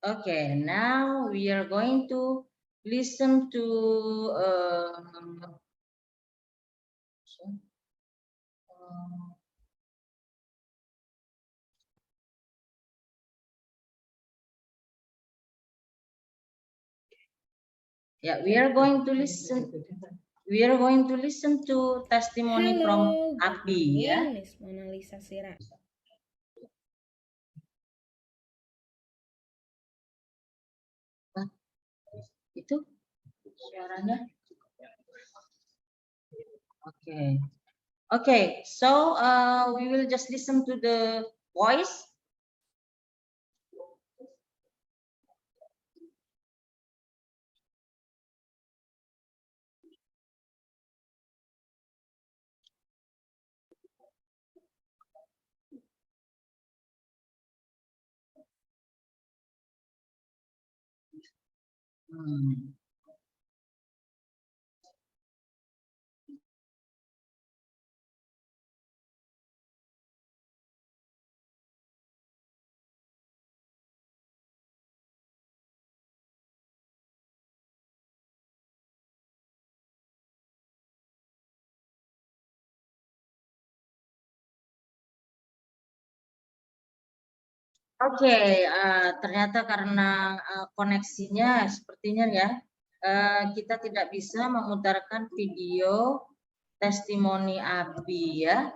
Okay, now we are going to listen to yeah, we are going to listen. We are going to listen to testimony from Abi. Ya. Miss Mona Lisa Sira. Itu suaranya. Okay. Okay, so we will just listen to the voice. Oke, ternyata karena koneksinya sepertinya ya, kita tidak bisa memutarkan video testimoni Abi ya.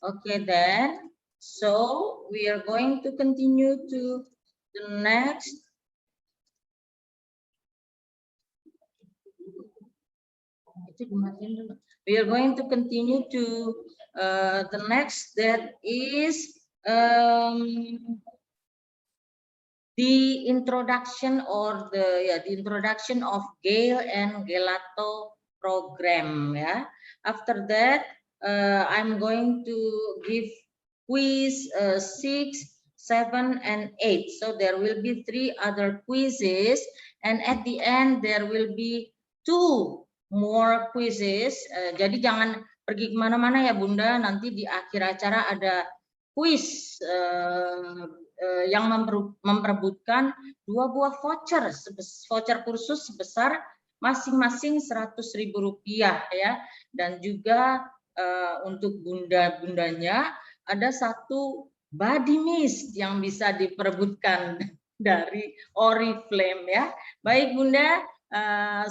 Oke, then, so we are going to continue to the next. We are going to continue to the next, that is the introduction or the introduction of Gale and Gelato program. Ya. After that, I'm going to give quiz 6, 7, and 8. So there will be 3 other quizzes, and at the end there will be 2 more quizzes. Jadi jangan pergi kemana-mana ya Bunda. Nanti di akhir acara ada quiz yang memperebutkan 2 buah voucher kursus sebesar masing-masing Rp100.000 ya, dan juga untuk bunda-bundanya ada 1 body mist yang bisa diperebutkan dari Oriflame ya. Baik Bunda,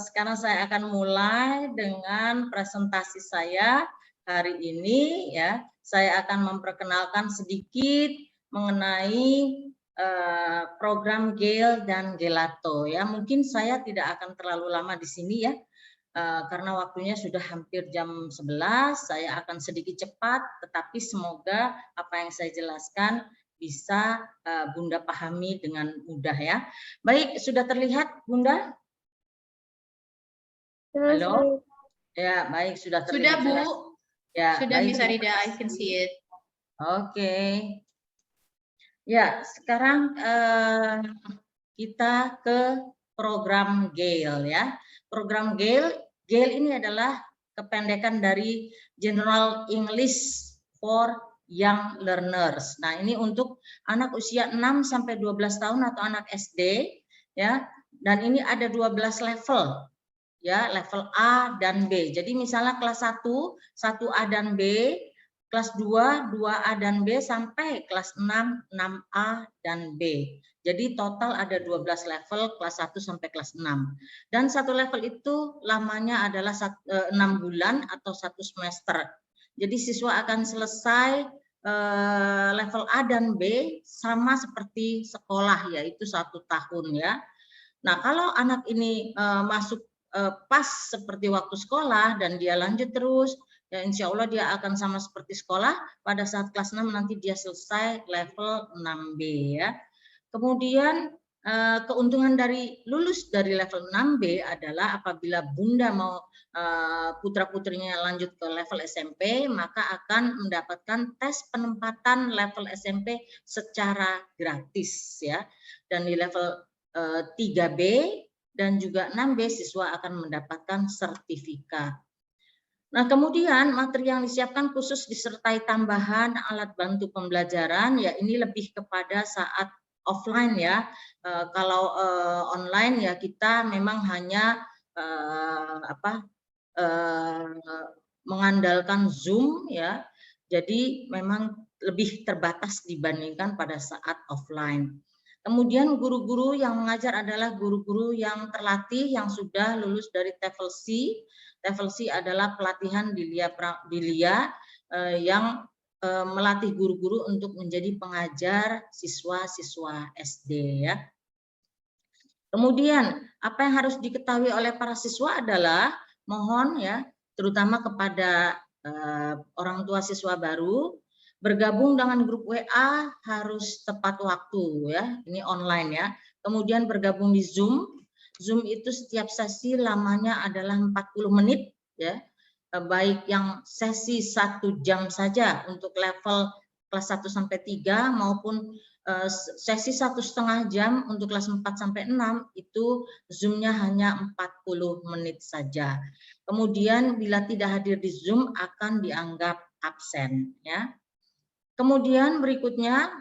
sekarang saya akan mulai dengan presentasi saya hari ini ya. Saya akan memperkenalkan sedikit mengenai program Gale dan Gelato ya. Mungkin saya tidak akan terlalu lama di sini ya, karena waktunya sudah hampir jam 11. Saya akan sedikit cepat, tetapi semoga apa yang saya jelaskan bisa Bunda pahami dengan mudah ya. Baik, sudah terlihat Bunda? Halo? Ya, baik, sudah terlihat. Sudah Bu. Ya, sudah baik, Miss Arida, I can see it. Oke. Ya, sekarang kita ke program Gale ya. Program Gale ini adalah kependekan dari General English for Young Learners. Nah, ini untuk anak usia 6 sampai 12 tahun atau anak SD ya. Dan ini ada 12 level. Ya, level A dan B. Jadi misalnya kelas 1, 1A dan B, kelas 2, 2A dan B, sampai kelas 6, 6A dan B. Jadi total ada 12 level, kelas 1 sampai kelas 6. Dan 1 level itu lamanya adalah 6 bulan atau 1 semester. Jadi siswa akan selesai level A dan B sama seperti sekolah, yaitu 1 tahun ya. Nah, kalau anak ini masuk pas seperti waktu sekolah dan dia lanjut terus, ya insya Allah dia akan sama seperti sekolah. Pada saat kelas 6 nanti dia selesai level 6B ya. Kemudian keuntungan dari lulus dari level 6B adalah apabila Bunda mau putra-putrinya lanjut ke level SMP, maka akan mendapatkan tes penempatan level SMP secara gratis ya. Dan di level 3B dan juga 6B siswa akan mendapatkan sertifikat. Nah, kemudian materi yang disiapkan khusus disertai tambahan alat bantu pembelajaran, ya ini lebih kepada saat offline ya. Kalau online ya kita memang hanya mengandalkan Zoom ya. Jadi memang lebih terbatas dibandingkan pada saat offline. Kemudian guru-guru yang mengajar adalah guru-guru yang terlatih yang sudah lulus dari TEFL C. TEFL C adalah pelatihan di LIA yang melatih guru-guru untuk menjadi pengajar siswa-siswa SD ya. Kemudian apa yang harus diketahui oleh para siswa adalah mohon ya, terutama kepada orang tua siswa baru, bergabung dengan grup WA harus tepat waktu ya, ini online ya. Kemudian bergabung di Zoom. Zoom itu setiap sesi lamanya adalah 40 menit ya. Baik yang sesi 1 jam saja untuk level kelas 1 sampai 3 maupun sesi 1,5 jam untuk kelas 4 sampai 6 itu Zoom-nya hanya 40 menit saja. Kemudian bila tidak hadir di Zoom akan dianggap absen ya. Kemudian berikutnya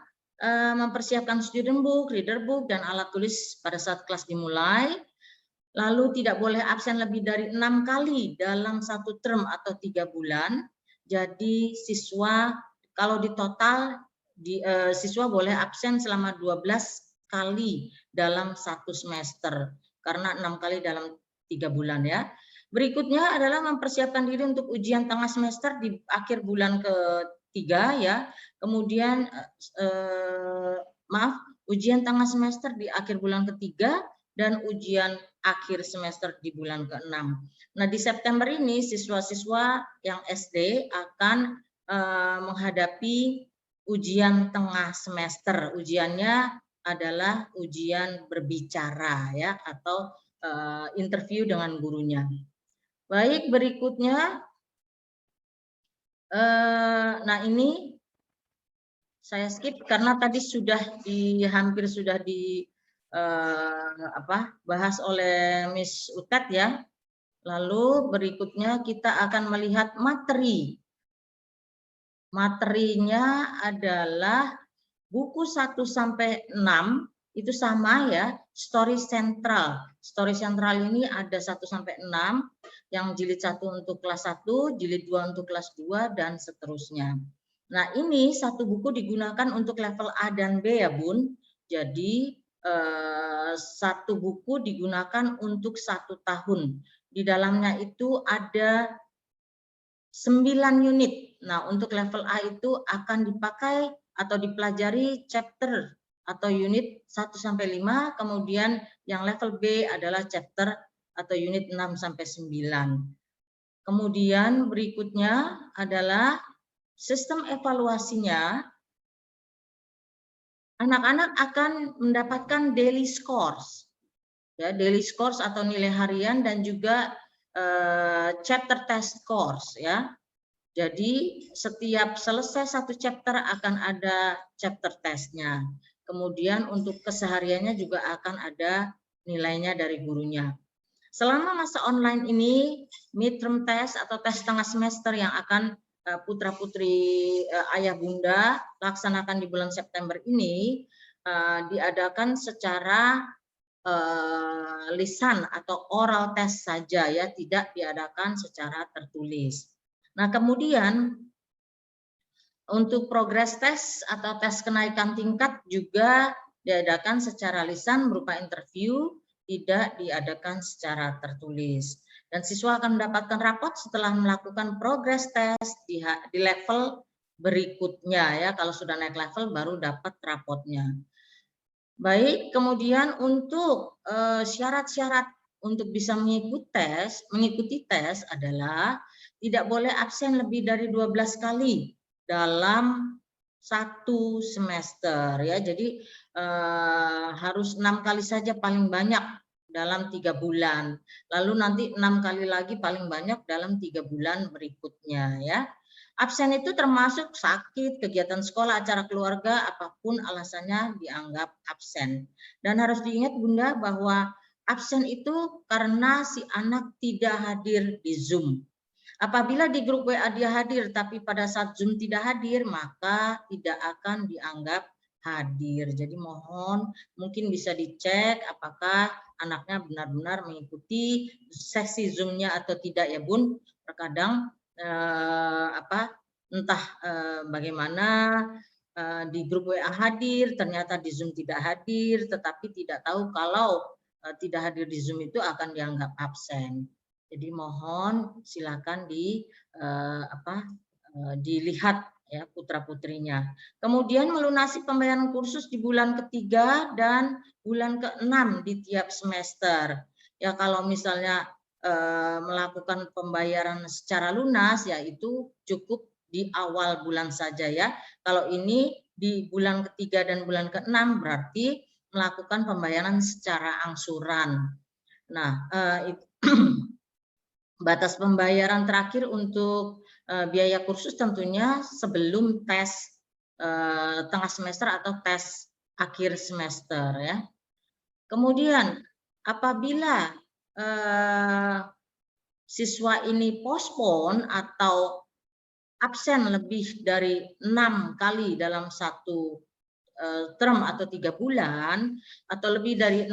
mempersiapkan student book, reader book, dan alat tulis pada saat kelas dimulai. Lalu tidak boleh absen lebih dari 6 kali dalam 1 term atau 3 bulan. Jadi siswa kalau di total siswa boleh absen selama 12 kali dalam 1 semester. Karena 6 kali dalam 3 bulan ya. Berikutnya adalah mempersiapkan diri untuk ujian tengah semester di akhir bulan ketiga ya. Kemudian ujian tengah semester di akhir bulan ketiga dan ujian akhir semester di bulan ke-6. Nah, di September ini siswa-siswa yang SD akan menghadapi ujian tengah semester. Ujiannya adalah ujian berbicara ya atau interview dengan gurunya. Baik, berikutnya nah ini saya skip karena tadi sudah hampir sudah bahas oleh Miss Utet ya. Lalu berikutnya kita akan melihat materi. Materinya adalah buku 1 sampai 6 itu sama ya, story sentral. Story sentral ini ada 1 sampai 6, yang jilid 1 untuk kelas 1, jilid 2 untuk kelas 2 dan seterusnya. Nah, ini satu buku digunakan untuk level A dan B ya, Bun. Jadi satu buku digunakan untuk 1 tahun. Di dalamnya itu ada 9 unit. Nah, untuk level A itu akan dipakai atau dipelajari chapter atau unit 1 sampai 5, kemudian yang level B adalah chapter atau unit 6 sampai 9. Kemudian berikutnya adalah sistem evaluasinya. Anak-anak akan mendapatkan daily scores. Ya, daily scores atau nilai harian dan juga chapter test scores ya. Jadi setiap selesai 1 chapter akan ada chapter testnya. Kemudian untuk kesehariannya juga akan ada nilainya dari gurunya. Selama masa online ini, midterm test atau tes tengah semester yang akan putra-putri ayah bunda laksanakan di bulan September ini diadakan secara lisan atau oral test saja ya, tidak diadakan secara tertulis. Nah, kemudian untuk progress test atau tes kenaikan tingkat juga diadakan secara lisan berupa interview, tidak diadakan secara tertulis. Dan siswa akan mendapatkan rapot setelah melakukan progress test di level berikutnya ya. Kalau sudah naik level baru dapat rapotnya. Baik, kemudian untuk syarat-syarat untuk bisa mengikuti tes adalah tidak boleh absen lebih dari 12 kali dalam 1 semester ya. Jadi harus 6 kali saja paling banyak dalam 3 bulan. Lalu nanti 6 kali lagi paling banyak dalam 3 bulan berikutnya ya. Absen itu termasuk sakit, kegiatan sekolah, acara keluarga, apapun alasannya dianggap absen. Dan harus diingat Bunda bahwa absen itu karena si anak tidak hadir di Zoom. Apabila di grup WA dia hadir, tapi pada saat Zoom tidak hadir, maka tidak akan dianggap hadir. Jadi mohon mungkin bisa dicek apakah anaknya benar-benar mengikuti sesi Zoom-nya atau tidak ya Bun. Terkadang entah bagaimana di grup WA hadir, ternyata di Zoom tidak hadir, tetapi tidak tahu kalau tidak hadir di Zoom itu akan dianggap absen. Jadi mohon silakan dilihat ya putra-putrinya. Kemudian melunasi pembayaran kursus di bulan ketiga dan bulan ke-6 di tiap semester. Ya kalau misalnya melakukan pembayaran secara lunas, yaitu cukup di awal bulan saja ya. Kalau ini di bulan ketiga dan bulan ke-6 berarti melakukan pembayaran secara angsuran. Nah, batas pembayaran terakhir untuk biaya kursus tentunya sebelum tes tengah semester atau tes akhir semester ya. Kemudian apabila siswa ini postpone atau absen lebih dari 6 kali dalam satu term atau 3 bulan atau lebih dari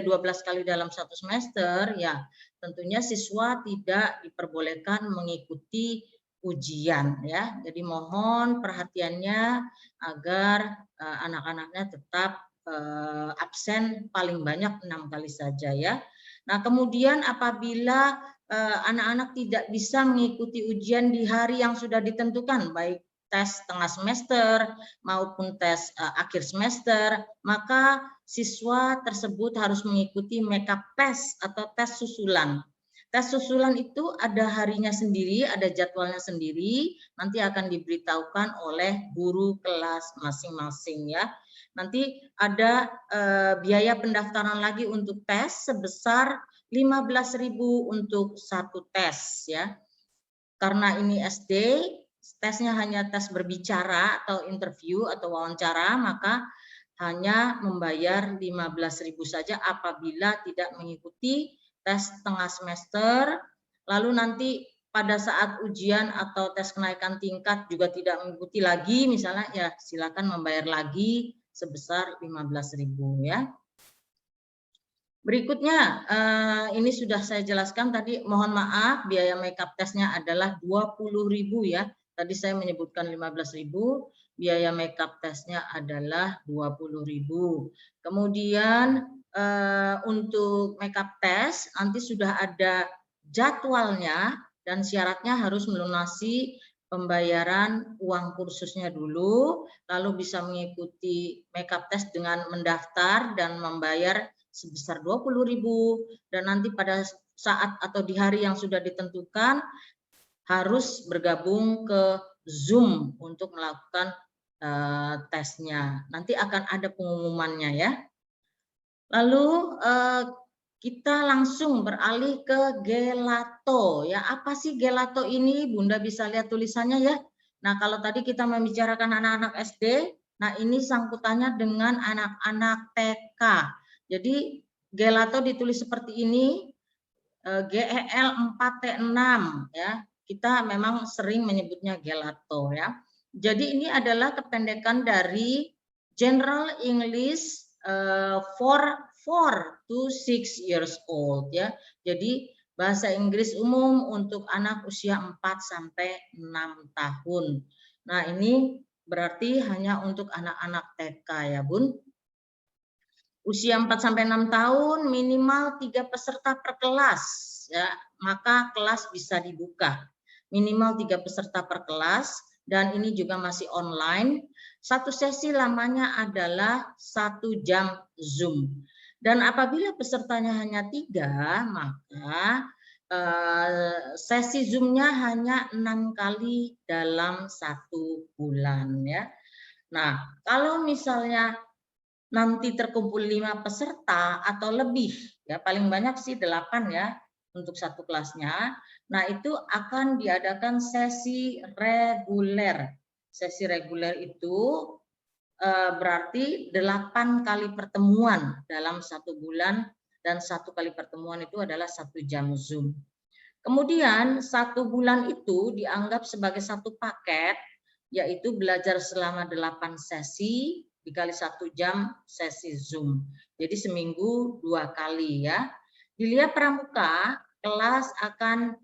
12 kali dalam satu semester, ya tentunya siswa tidak diperbolehkan mengikuti ujian ya. Jadi mohon perhatiannya agar anak-anaknya tetap absen paling banyak 6 kali saja ya. Nah, kemudian apabila anak-anak tidak bisa mengikuti ujian di hari yang sudah ditentukan, baik tes tengah semester maupun tes akhir semester, maka siswa tersebut harus mengikuti makeup test atau tes susulan. Tes susulan itu ada harinya sendiri, ada jadwalnya sendiri, nanti akan diberitahukan oleh guru kelas masing-masing ya. Nanti ada biaya pendaftaran lagi untuk tes sebesar 15.000 untuk satu tes ya. Karena ini SD, tesnya hanya tes berbicara atau interview atau wawancara, maka hanya membayar 15.000 saja apabila tidak mengikuti tes tengah semester. Lalu nanti pada saat ujian atau tes kenaikan tingkat juga tidak mengikuti lagi, misalnya ya silakan membayar lagi sebesar 15.000 ya. Berikutnya, ini sudah saya jelaskan tadi, mohon maaf biaya makeup tesnya adalah 20.000 ya. Tadi saya menyebutkan 15.000, biaya makeup tesnya adalah 20.000. Kemudian untuk makeup tes nanti sudah ada jadwalnya dan syaratnya harus melunasi pembayaran uang kursusnya dulu, lalu bisa mengikuti makeup test dengan mendaftar dan membayar sebesar 20.000, dan nanti pada saat atau di hari yang sudah ditentukan harus bergabung ke Zoom untuk melakukan tesnya. Nanti akan ada pengumumannya ya. Lalu kita langsung beralih ke gelato ya. Apa sih gelato ini? Bunda bisa lihat tulisannya ya. Nah, kalau tadi kita membicarakan anak-anak SD, nah ini sangkutannya dengan anak-anak TK. Jadi gelato ditulis seperti ini, GEL 4T6 ya. Kita memang sering menyebutnya gelato ya. Jadi ini adalah kependekan dari General English for 4 to 6 years old ya. Jadi bahasa Inggris umum untuk anak usia 4 sampai 6 tahun. Nah, ini berarti hanya untuk anak-anak TK ya, Bun. Usia 4 sampai 6 tahun minimal 3 peserta per kelas ya, maka kelas bisa dibuka. Minimal 3 peserta per kelas dan ini juga masih online. Satu sesi lamanya adalah 1 jam Zoom. Dan apabila pesertanya hanya 3, maka sesi Zoom-nya hanya 6 kali dalam 1 bulan ya. Nah, kalau misalnya nanti terkumpul 5 peserta atau lebih, ya paling banyak sih 8 ya untuk satu kelasnya. Nah, itu akan diadakan sesi reguler. Sesi reguler itu berarti 8 kali pertemuan dalam 1 bulan, dan 1 kali pertemuan itu adalah 1 jam Zoom. Kemudian 1 bulan itu dianggap sebagai 1 paket, yaitu belajar selama 8 sesi dikali 1 jam sesi Zoom. Jadi seminggu 2 kali ya. Dilihat pramuka, kelas akan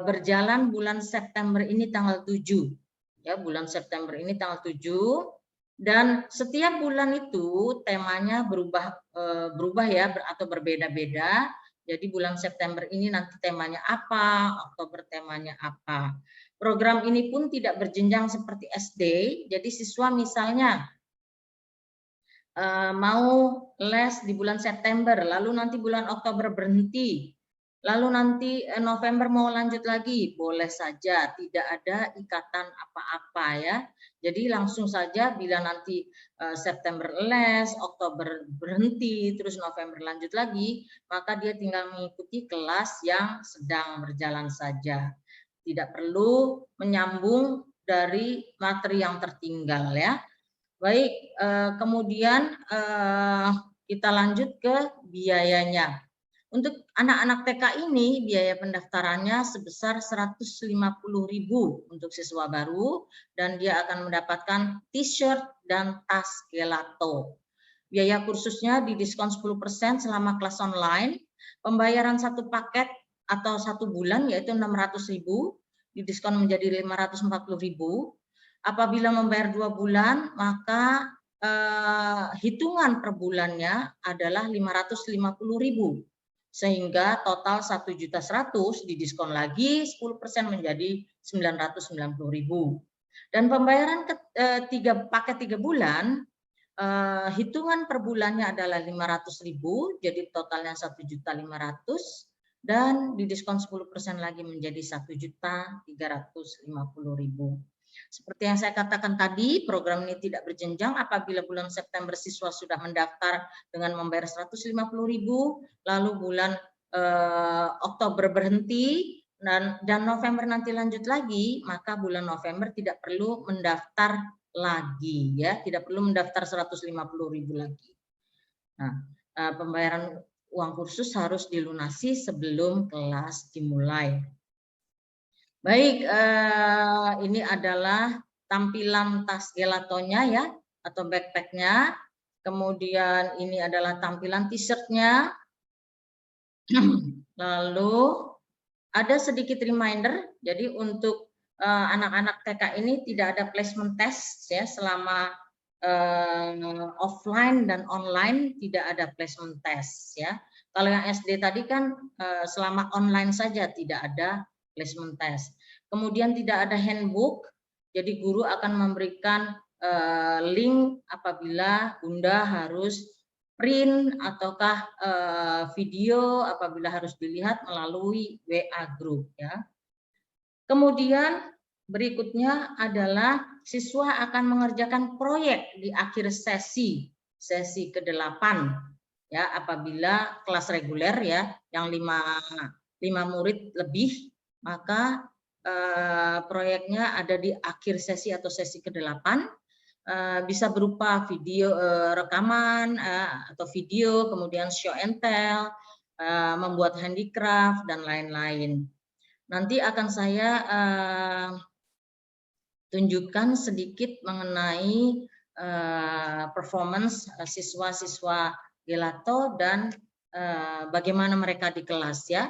berjalan bulan September ini tanggal 7. Ya, bulan September ini tanggal 7. Dan setiap bulan itu temanya berubah ya, atau berbeda-beda. Jadi bulan September ini nanti temanya apa, Oktober temanya apa. Program ini pun tidak berjenjang seperti SD. Jadi siswa misalnya mau les di bulan September, lalu nanti bulan Oktober berhenti, lalu nanti November mau lanjut lagi, boleh saja, tidak ada ikatan apa-apa ya. Jadi langsung saja bila nanti September les, Oktober berhenti, terus November lanjut lagi, maka dia tinggal mengikuti kelas yang sedang berjalan saja. Tidak perlu menyambung dari materi yang tertinggal ya. Baik, kemudian kita lanjut ke biayanya. Untuk anak-anak TK ini biaya pendaftarannya sebesar 150.000 untuk siswa baru, dan dia akan mendapatkan t-shirt dan tas gelato. Biaya kursusnya didiskon 10% selama kelas online. Pembayaran 1 paket atau 1 bulan yaitu 600.000 didiskon menjadi 540.000. Apabila membayar 2 bulan, maka hitungan per bulannya adalah 550.000. Sehingga total 1.100.000 didiskon lagi 10% menjadi 990.000. Dan pembayaran paket 3 bulan, hitungan per bulannya adalah 500.000, jadi totalnya 1.500.000, dan didiskon 10% lagi menjadi 1.350.000. Seperti yang saya katakan tadi, program ini tidak berjenjang. Apabila bulan September siswa sudah mendaftar dengan membayar 150.000, lalu bulan Oktober berhenti dan November nanti lanjut lagi, maka bulan November tidak perlu mendaftar lagi ya, tidak perlu mendaftar 150.000 lagi. Nah, pembayaran uang kursus harus dilunasi sebelum kelas dimulai. Baik, ini adalah tampilan tas gelatonya ya, atau backpacknya. Kemudian ini adalah tampilan t-shirtnya. Lalu ada sedikit reminder, jadi untuk anak-anak TK ini tidak ada placement test ya, selama offline dan online tidak ada placement test ya. Kalau yang SD tadi kan selama online saja tidak ada placement test. Kemudian tidak ada handbook, jadi guru akan memberikan link apabila Bunda harus print ataukah video apabila harus dilihat melalui WA group ya. Kemudian berikutnya adalah siswa akan mengerjakan proyek di akhir sesi ke-8 ya, apabila kelas reguler ya yang 5 murid lebih, maka proyeknya ada di akhir sesi atau sesi ke-8, bisa berupa video rekaman atau video, kemudian show and tell, membuat handicraft dan lain-lain. Nanti akan saya tunjukkan sedikit mengenai performance siswa-siswa gelato dan bagaimana mereka di kelas ya.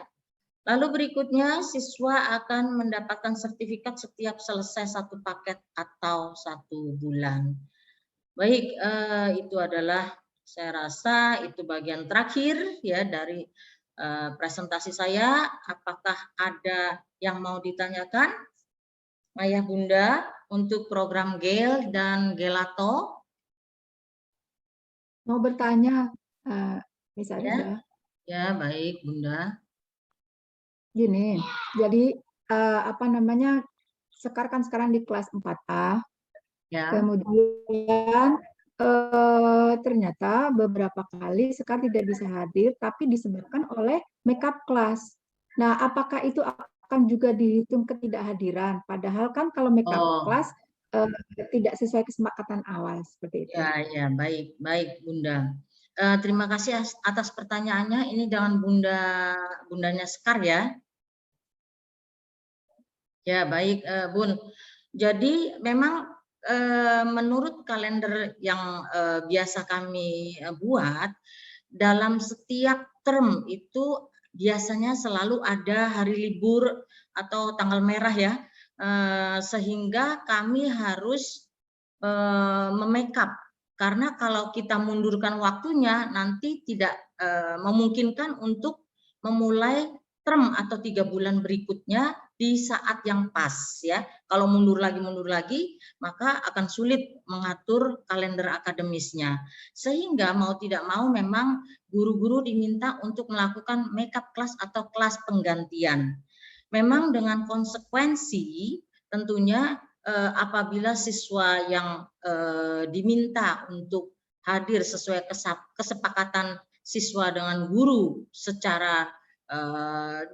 Lalu berikutnya siswa akan mendapatkan sertifikat setiap selesai 1 paket atau 1 bulan. Baik, itu adalah saya rasa itu bagian terakhir ya dari presentasi saya. Apakah ada yang mau ditanyakan, Ayah Bunda, untuk program GEL dan Gelato? Mau bertanya, misalnya. Ya, baik Bunda. Gini, jadi sekarang di kelas 4A, ya. Kemudian ternyata beberapa kali Sekar tidak bisa hadir, tapi disebabkan oleh makeup class. Nah, apakah itu akan juga dihitung ketidakhadiran? Padahal kan kalau makeup Oh. class tidak sesuai kesepakatan awal seperti itu. Ya, baik, Bunda. Terima kasih atas pertanyaannya. Ini dengan Bundanya Sekar ya. Ya, baik, Bun. Jadi memang menurut kalender yang biasa kami buat, dalam setiap term itu biasanya selalu ada hari libur atau tanggal merah ya, sehingga kami harus memakeup. Karena kalau kita mundurkan waktunya, nanti tidak memungkinkan untuk memulai term atau 3 bulan berikutnya di saat yang pas ya. Kalau mundur lagi, maka akan sulit mengatur kalender akademisnya. Sehingga mau tidak mau memang guru-guru diminta untuk melakukan makeup class atau kelas penggantian. Memang dengan konsekuensi tentunya apabila siswa yang diminta untuk hadir sesuai kesepakatan siswa dengan guru secara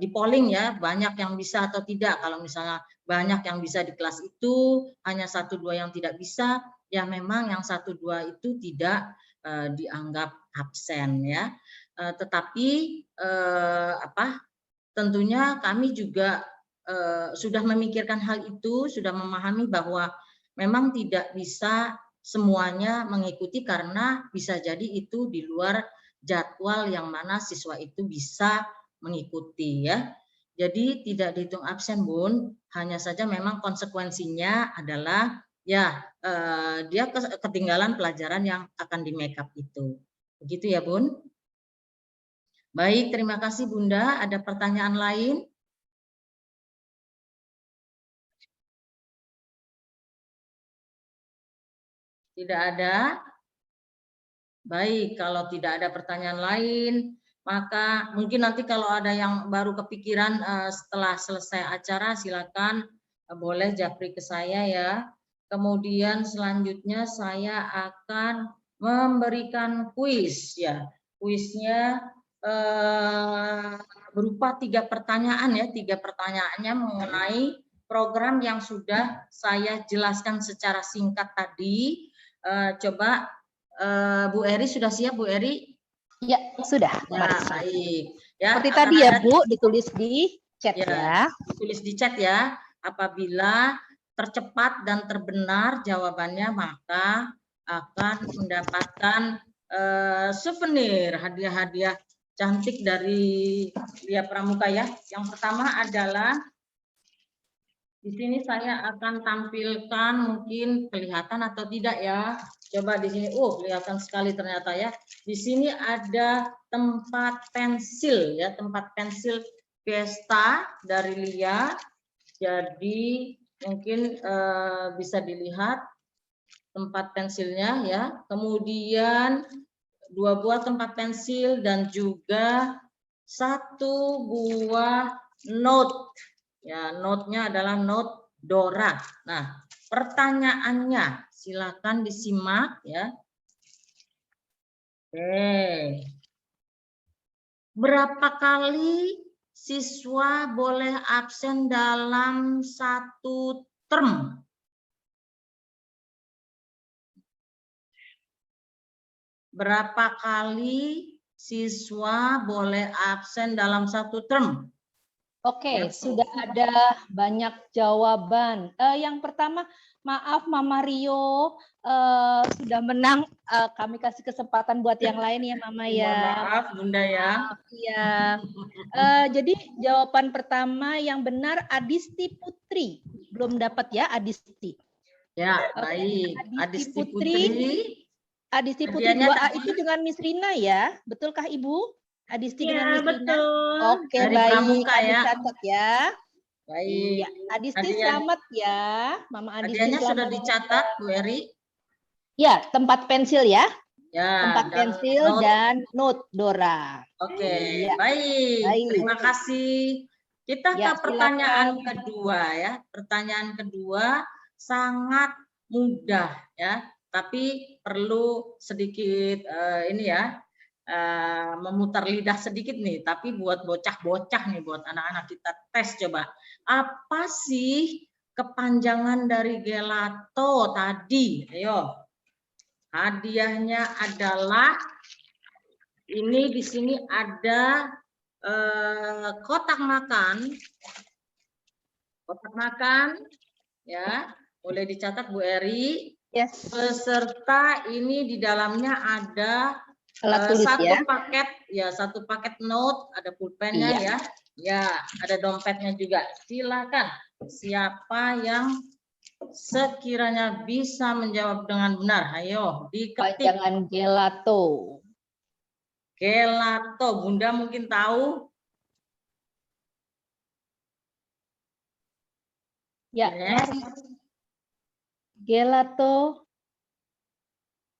di polling ya, banyak yang bisa atau tidak. Kalau misalnya banyak yang bisa di kelas itu, hanya 1-2 yang tidak bisa, ya memang yang 1-2 itu tidak dianggap absen ya. Tetapi tentunya kami juga sudah memikirkan hal itu, sudah memahami bahwa memang tidak bisa semuanya mengikuti karena bisa jadi itu di luar jadwal yang mana siswa itu bisa mengikuti ya. Jadi tidak dihitung absen, Bun. Hanya saja memang konsekuensinya adalah ya dia ketinggalan pelajaran yang akan di makeup itu. Begitu ya, Bun? Baik, terima kasih Bunda. Ada pertanyaan lain? Tidak ada? Baik, kalau tidak ada pertanyaan lain, maka mungkin nanti kalau ada yang baru kepikiran setelah selesai acara, silakan boleh japri ke saya ya. Kemudian selanjutnya saya akan memberikan kuis ya. Kuisnya berupa 3 pertanyaan ya. 3 pertanyaannya mengenai program yang sudah saya jelaskan secara singkat tadi. Coba Bu Eri sudah siap, Bu Eri? Ya, sudah. Ya, baik. Ya, seperti tadi ya, Bu, ditulis di chat ya. Ditulis di chat ya. Apabila tercepat dan terbenar jawabannya, maka akan mendapatkan souvenir, hadiah-hadiah cantik dari Lia Pramuka ya. Yang pertama adalah di sini saya akan tampilkan, mungkin kelihatan atau tidak ya. Coba di sini, kelihatan sekali ternyata ya. Di sini ada tempat pensil ya, tempat pensil Fiesta dari Lia. Jadi mungkin bisa dilihat tempat pensilnya ya. Kemudian 2 buah tempat pensil dan juga 1 buah note. Ya, note-nya adalah note Dora. Nah, pertanyaannya silakan disimak ya. Oke. Berapa kali siswa boleh absen dalam 1 term? Berapa kali siswa boleh absen dalam 1 term? Oke, sudah ada banyak jawaban. Yang pertama, maaf Mama Rio sudah menang. Kami kasih kesempatan buat yang lain ya Mama ya. Maaf Bunda ya. Iya. Jadi jawaban pertama yang benar Adisti Putri. Belum dapat ya Adisti. Ya, baik. Adisti Putri. Adisti Putri 2A itu dengan Miss Rina ya. Betulkah Ibu? Adisti dengan Miss Rina? Betul. Oke, Dari baik. Pramuka ya. Dicatat ya. Baik. Ya, Adisti selamat ya. Mama Adisti hadiahnya selamat. sudah dicatat, Bu Eri? Ya, tempat pensil ya. Ya, tempat pensil note. dan note Dora. Oke, Ya. baik. Terima kasih. Kita Ya, ke pertanyaan kedua ya. Pertanyaan kedua sangat mudah ya. tapi perlu sedikit ini ya, memutar lidah sedikit nih. Tapi buat bocah-bocah nih, buat anak-anak kita tes coba. Apa sih kepanjangan dari gelato tadi? Ayo. Hadiahnya adalah ini di sini ada kotak makan. Kotak makan ya, boleh dicatat Bu Eri. Yes. Beserta ini di dalamnya ada Alat tulis satu ya. paket ya, satu paket note, ada pulpennya Iya. ya, ada dompetnya juga. Silakan siapa yang sekiranya bisa menjawab dengan benar, ayo diketik. Panjangan gelato. Gelato, Bunda mungkin tahu. Ya, Yes. gelato.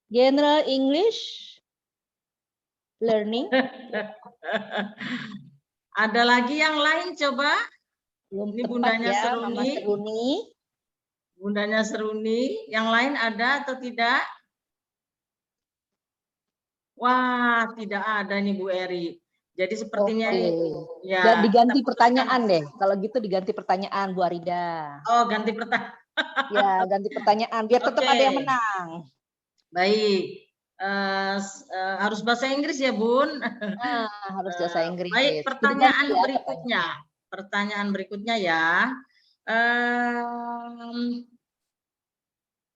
General English learning. Ada lagi yang lain coba? Belum Ini tepat bundanya ya, Seruni. Mama Seruni. Bundanya Seruni. Yang lain ada atau tidak? Wah, tidak ada nih Bu Eri. Jadi sepertinya Oke. ya. Diganti pertanyaan deh. Kalau gitu diganti pertanyaan Bu Arida. Oh, ganti pertanyaan. Ya, ganti pertanyaan biar tetap Oke. ada yang menang. Baik. Harus bahasa Inggris ya, Bun? Harus bahasa Inggris. Baik, Diganti pertanyaan ya, berikutnya. Pertanyaan berikutnya ya.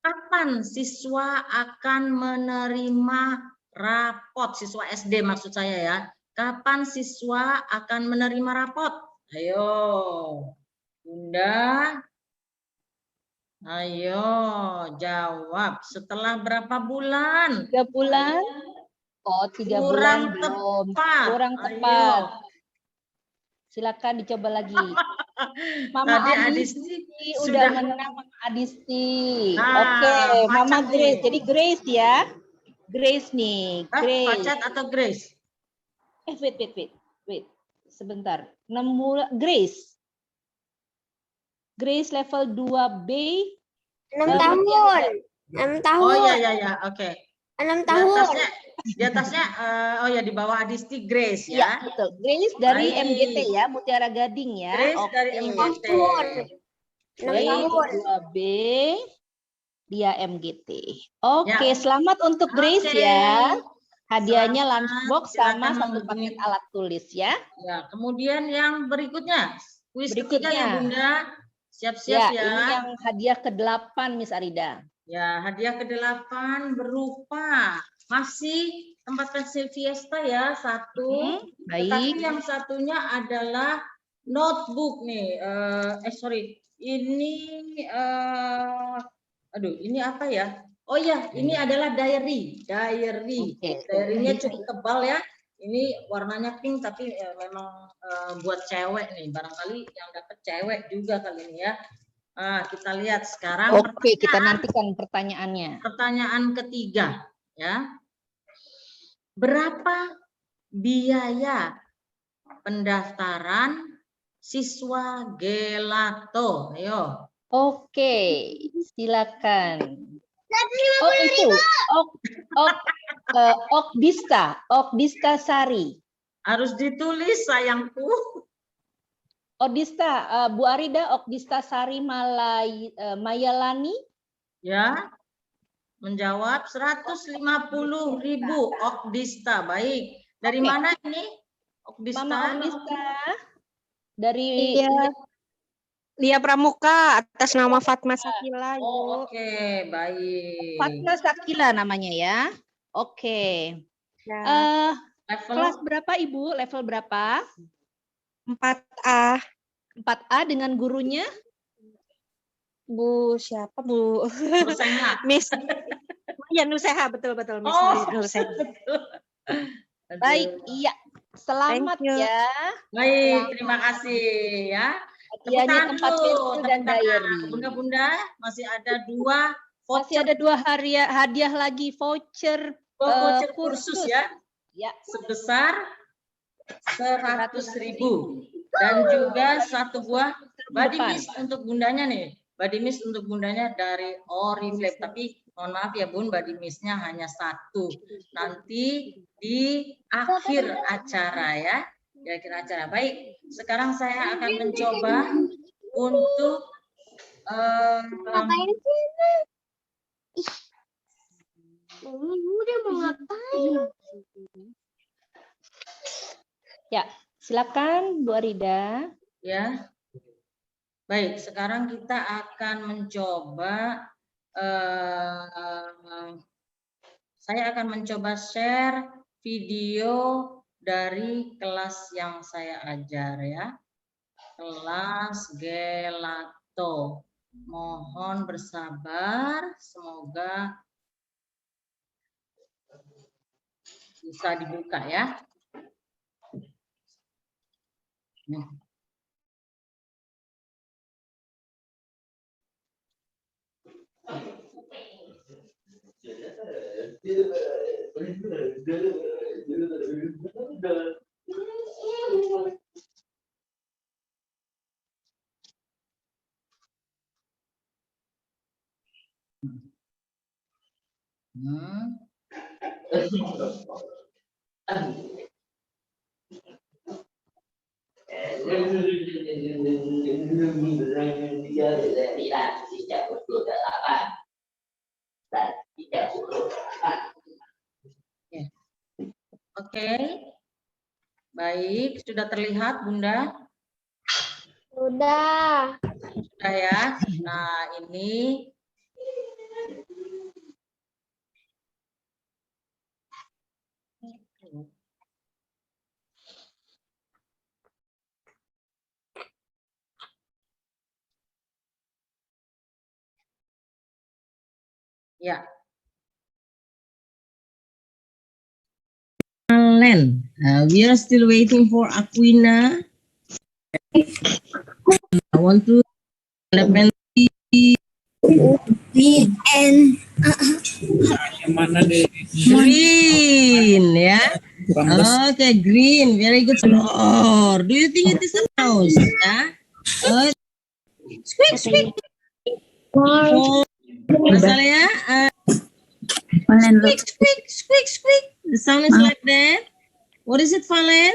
Kapan siswa akan menerima rapot? Siswa SD maksud saya ya. Kapan siswa akan menerima rapot? Ayo, Bunda. Ayo, jawab. Setelah berapa bulan? 3 bulan. Oh, 3 bulan belum. Kurang tepat. Silakan dicoba lagi. Mama Tadi Adisti sudah udah menang, Mama Adisti. Nah, Oke, Mama Pacat Grace. nih. Jadi Grace ya. Grace nih. Grace. Pacat atau Grace? Wait. Sebentar. 6 bulan. Grace. Grace level 2B. 6 tahun. 6 tahun. Oh ya, oke. 6 tahun. Di atasnya, oh ya di bawah Adisti Grace Ya, ya. betul. Grace dari Baik. MGT ya, Mutiara Gading ya. Grace Oke. dari MGT. 6 Baik, tahun. 2B. Dia MGT. Oke, Ya. selamat untuk Grace Oke. ya. Hadiahnya Selamat. lunchbox sama Silakan satu menghubungi. paket alat tulis ya. Ya, kemudian yang berikutnya. Kuis ketiga Berikutnya. ya Bunda. Siap-siap ya. Ini yang hadiah ke-8 Miss Arida. Ya, hadiah ke-8 berupa masih tempat pensil Fiesta ya, satu. Tetapi Baik. yang satunya adalah notebook nih. Ini ini apa ya? Oh ya, ini adalah diary. Oke. Diary-nya cukup tebal ya. Ini warnanya pink tapi memang buat cewek nih. Barangkali yang dapat cewek juga kali ini ya. Nah, kita lihat sekarang. Oke, kita nantikan pertanyaannya. Pertanyaan ketiga ya. Berapa biaya pendaftaran siswa gelato? Ayo. Oke, silakan. Oh itu, Okdista Sari. Harus ditulis sayangku. Okdista, Bu Arida, Okdista Sari Mayalani. Ya. Menjawab 150.000 Okdista. Baik. Dari Oke. mana ini? Okdista. Mama Okdista. Dari Lia Pramuka atas nama Fatma Sakila. Oh, oke, baik. Fatma Sakila namanya ya. Oke. Ya. Kelas berapa Ibu? Level berapa? 4A. 4A dengan gurunya? Bu siapa Bu? Nurseha. Miss. Ya Nurseha, betul Miss Nurseha. Baik, iya. Selamat Thank you. ya. Baik, terima kasih ya. Hadiahnya tempat pensil dan diary. Bunda-bunda masih ada 2 Masih ada 2 hadiah lagi voucher voucher kursus ya. Ya. Sebesar 100.000 dan juga 1 buah body mist untuk bundanya nih. Body mist untuk bundanya dari Oriflame, tapi Mohon maaf ya Bun, body miss-nya hanya 1. Nanti di akhir acara ya. Di akhir acara. Baik, sekarang saya akan mencoba untuk Ngapain sih? Udah mau ngapain? Ya, silakan Bu Arida. ya. Baik, sekarang kita akan mencoba saya akan mencoba share video dari kelas yang saya ajar ya. Kelas Gelato. Mohon bersabar, semoga bisa dibuka ya. Oke. Baik, sudah terlihat Bunda? Udah. Sudah ya. Nah, ini ya. Len, we are still waiting for Aquina. I want to elementary And green, ya. Okay, green, very good. Or do you think it is a mouse? Ya. Squeak, squeak. Oh, masalah ya. Squeak, squeak, squeak, squeak. The sound is like that. What is it, Valen?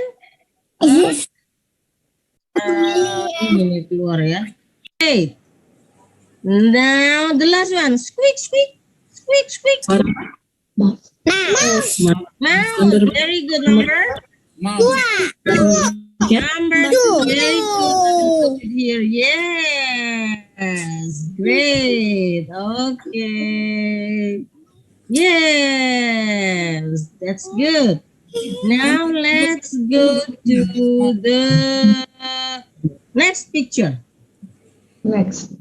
Ini keluar ya. Okay. Now the last one. Squeak, squeak, squeak, squeak. Mouse. Mouse. Very good. Number. Number 2. Very good. Here. Yes. Great. Okay. Yes. That's good. Now let's go to the next picture. Next.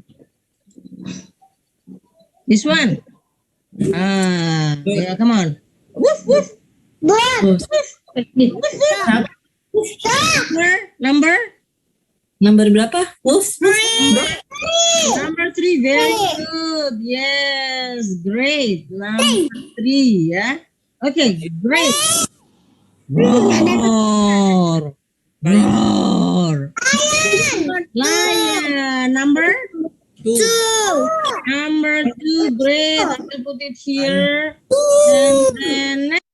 This one. Yeah, come on. Woof, woof. Woof, woof. Number? Number berapa? Woof. Number 3. Very good. Yes, great. Number 3, yeah. Okay, great. Roar. Roar. Lion. Number 2. Number 2, great. I will put it here. And then next.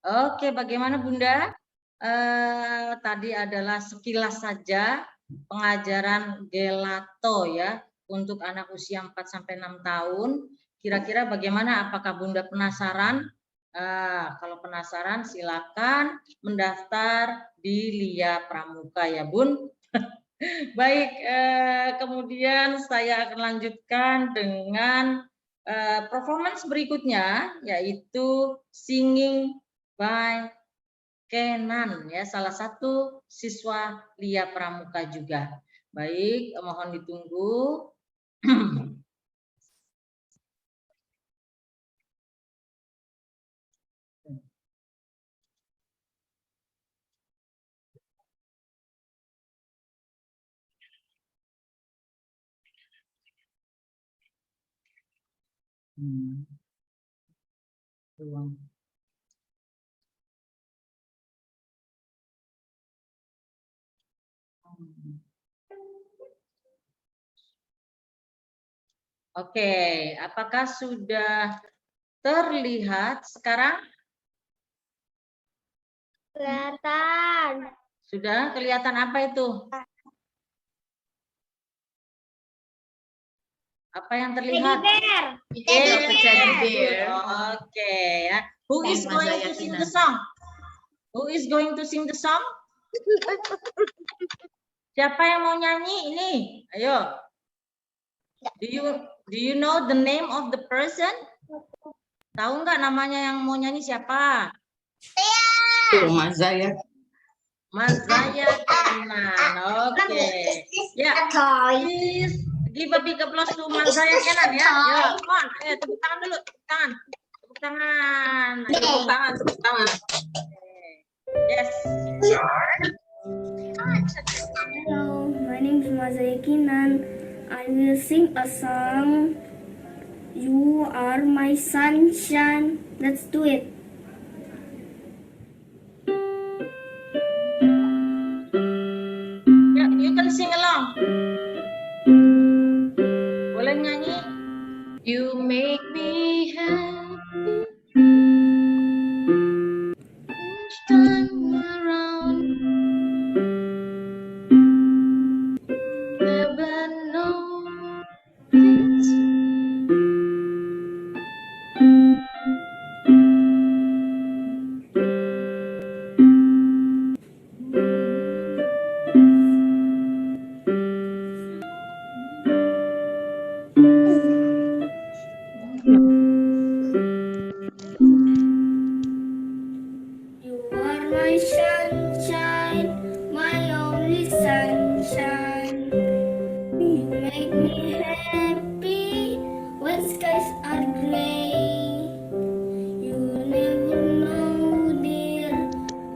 Oke, bagaimana Bunda? Tadi adalah sekilas saja pengajaran Gelato ya untuk anak usia 4-6 tahun. Kira-kira bagaimana? Apakah Bunda penasaran? Kalau penasaran silakan mendaftar di Lia Pramuka ya Bun. Baik, kemudian saya akan lanjutkan dengan performance berikutnya yaitu Singing by Kenan ya, salah satu siswa Lia Pramuka juga. Baik, mohon ditunggu. Ruang. Oke, apakah sudah terlihat sekarang? Kelihatan. Sudah kelihatan apa itu? Apa yang terlihat? Teddy bear. Oke, ya. Who is Mas going to sing the song? Who is going to sing the song? Siapa yang mau nyanyi ini? Ayo. Do you know the name of the person? Tahu nggak namanya yang mau nyanyi siapa? Mas Zaya. Mas Zaya Kenan. Oke. Ya. Please give a big applause to Mas Zaya Kenan ya. Ya, come on. Tepuk tangan dulu. Tepuk tangan. Tepuk tangan. Tepuk tangan. Tepuk tangan. Yes. Hello, my name is Mazaya Kenan. I will sing a song. You are my sunshine. Let's do it. Ya, you can sing along. Boleh nyanyi? You make me happy each time around. Never know things. You are my sunshine, my only sunshine. You make me happy when skies are gray. You never know, dear,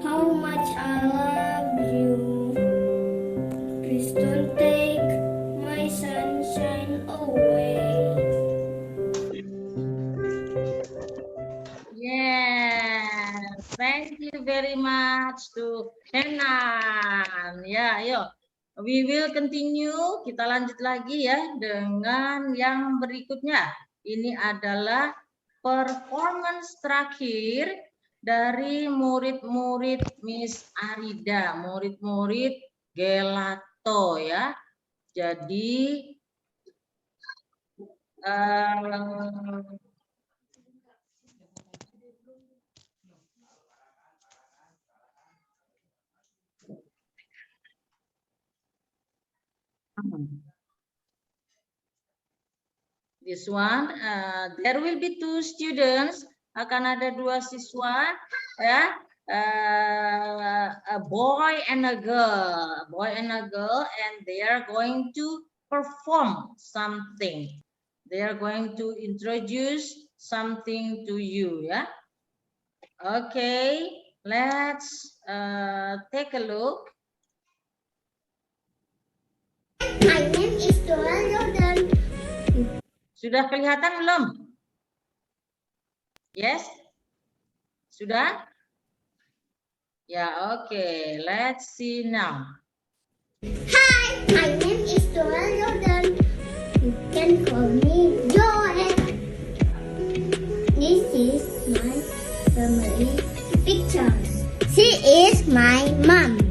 how much I love you. Please don't take my sunshine away. Yes, thank you very much to Kenan. Ya, ayo. We will continue. Kita lanjut lagi ya dengan yang berikutnya. Ini adalah performance terakhir dari murid-murid Miss Arida, murid-murid Gelato ya. Jadi this one, there will be two students, akan ada dua siswa, ya, a boy and a girl, and they are going to perform something. They are going to introduce something to you, ya. Okay, let's take a look. My name is Doan Jordan. Sudah kelihatan belum? Yes? Sudah? Ya, oke. Let's see now. Hi, my name is Doan Jordan. You can call me Joel. This is my family pictures. She is my mom.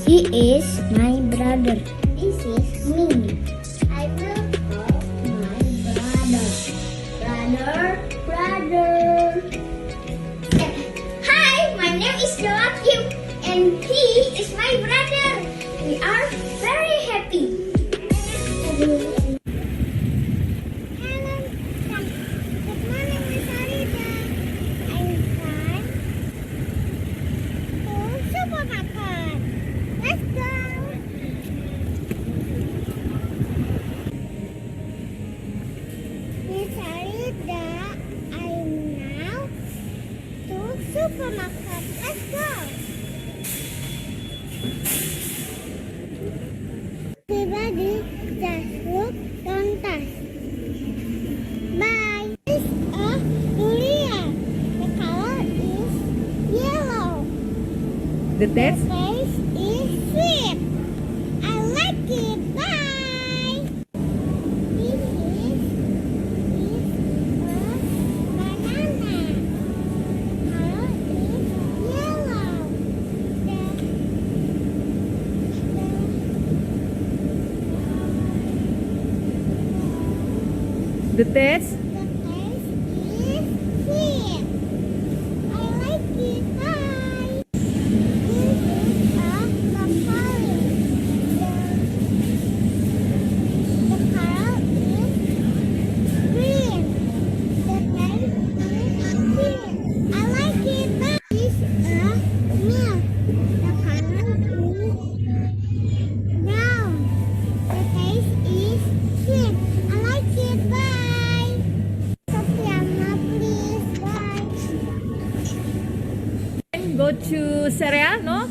He is my brother. This is me. I will call my brother. Hi, my name is Joachim, and he is my brother. We are very happy. Supermarket. Let's go. Everybody just look, don't touch. Bye. This is a durian. The color is yellow. The taste? The taste is sweet. I like it. Bye. This is The taste? The taste is sweet. I like it. Bye. This is a broccoli. The color is green. The taste is sweet. I like it. Bye. This is a milk. The color is brown. The taste is sweet. I like it. Bye. Tatiana, please. Bye. Go to cereal, no?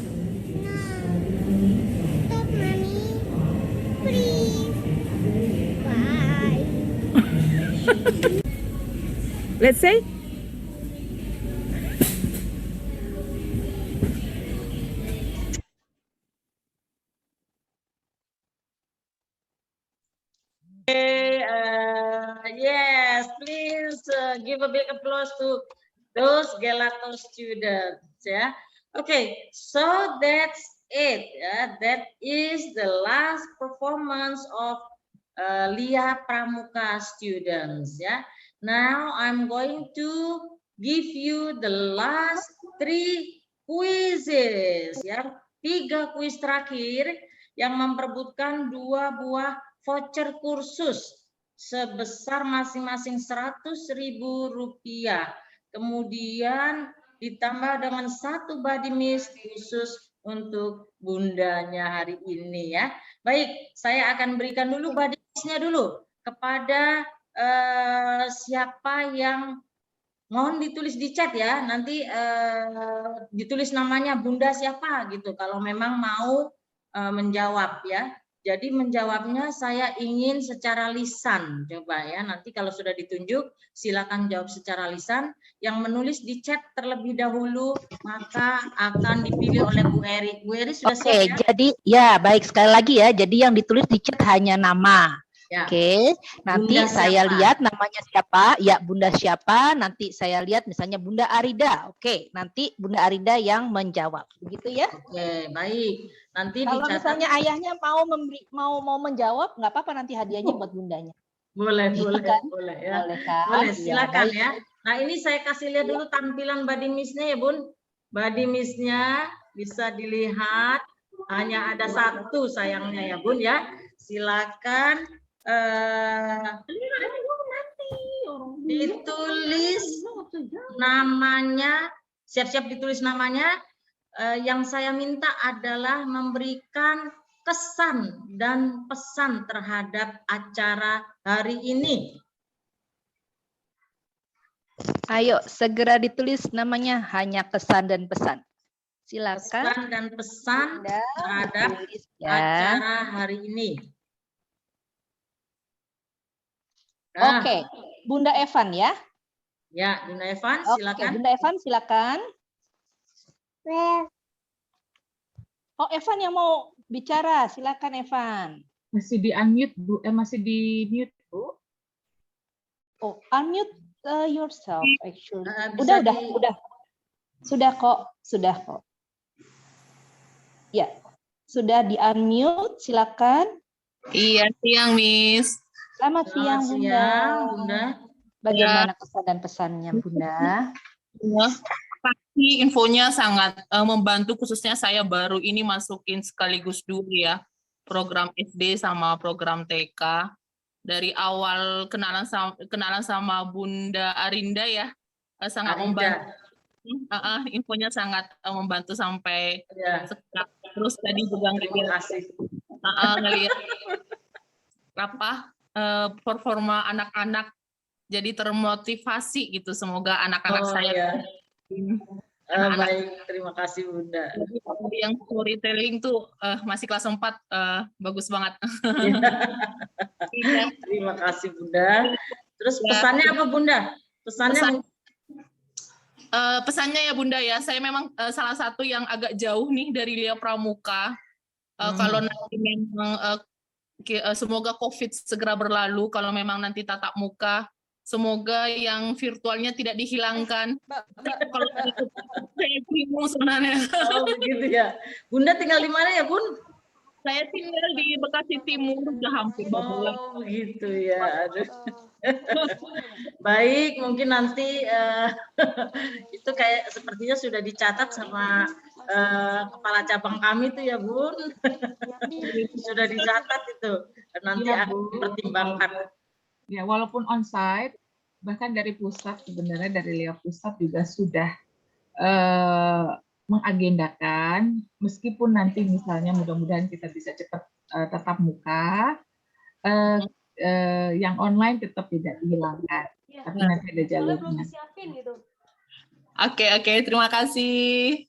Stop, mommy. Please. Bye. Let's say. Okay, yes, please give a big applause to those Gelato students. Yeah. Okay, so that's it. Yeah, that is the last performance of Lia Pramuka students. Yeah. Now I'm going to give you the last 3 quizzes. Ya, 3 kuis terakhir yang memperebutkan 2 buah voucher kursus sebesar masing-masing Rp100.000. Kemudian ditambah dengan 1 body miss khusus untuk bundanya hari ini ya. Baik, saya akan berikan dulu body miss-nya dulu kepada siapa yang mohon ditulis di chat ya. Nanti ditulis namanya Bunda siapa gitu kalau memang mau menjawab ya. Jadi menjawabnya saya ingin secara lisan, coba ya. Nanti kalau sudah ditunjuk, silakan jawab secara lisan. Yang menulis di chat terlebih dahulu, maka akan dipilih oleh Bu Eri. Bu Eri sudah siap ya? Jadi ya baik sekali lagi ya. Jadi yang ditulis di chat hanya nama. Ya. Oke, nanti Bunda saya siapa? lihat namanya siapa. Ya, Bunda siapa? Nanti saya lihat misalnya Bunda Arida. Oke, nanti Bunda Arida yang menjawab. Begitu ya? Oke, baik. Nanti Kalau dicatat. misalnya ayahnya mau menjawab, nggak apa-apa, nanti hadiahnya buat bundanya. Boleh, Iya boleh, kan? boleh ya. Boleh kan? Boleh, Iya, silakan baik. ya. Nah, ini saya kasih lihat dulu tampilan body miss-nya ya, Bun. Body miss-nya bisa dilihat hanya ada 1 sayangnya ya, Bun ya. Silakan ditulis namanya, siap-siap ditulis namanya. Yang saya minta adalah memberikan kesan dan pesan terhadap acara hari ini. Ayo, segera ditulis namanya hanya kesan dan pesan. Silakan. Kesan dan pesan terhadap ya. acara hari ini. Nah, Oke, Bunda Evan ya. Ya, Bunda Evan, Oke, silakan. Bunda Evan silakan. Oh, Evan yang mau bicara, silakan Evan. Masih di unmute Bu, masih di mute Bu. Oh, unmute yourself actually. Bisa Udah. Sudah kok. Ya, sudah di unmute, silakan. Iya, siang Miss. Selamat siang Bunda. Bagaimana kesan dan pesannya Bunda? Ya, pasti infonya sangat membantu, khususnya saya baru ini masukin sekaligus dulu ya program SD sama program TK. Dari awal kenalan sama Bunda Arinda ya, sangat membantu. Infonya sangat membantu sampai sekarang. Terus tadi juga ngelihat performa anak-anak jadi termotivasi gitu. Semoga anak-anak saya baik, terima kasih Bunda. Yang storytelling tuh masih kelas 4 bagus banget. Terima kasih Bunda. Terus pesannya apa Bunda? Pesannya ya Bunda ya, saya memang salah satu yang agak jauh nih dari Lia Pramuka. Kalau nanti memang semoga COVID segera berlalu, kalau memang nanti tatap muka, semoga yang virtualnya tidak dihilangkan. Kalau saya bingung sebenarnya. Oh begitu ya. Bunda tinggal di mana ya Bun? Saya tinggal di Bekasi Timur, sudah hampir 2 bulan. Oh begitu ya. Aduh. Baik, mungkin nanti itu kayak sepertinya sudah dicatat sama kepala cabang kami itu ya Bun. Sudah dicatat itu. Nanti Iya, akan Bu. dipertimbangkan. Ya, walaupun onsite, bahkan dari pusat sebenarnya dari LIA pusat juga sudah mengagendakan, meskipun nanti misalnya mudah-mudahan kita bisa cepat tatap muka, yang online tetap tidak dihilangkan, tapi nanti ada jalurnya. Oke, terima kasih.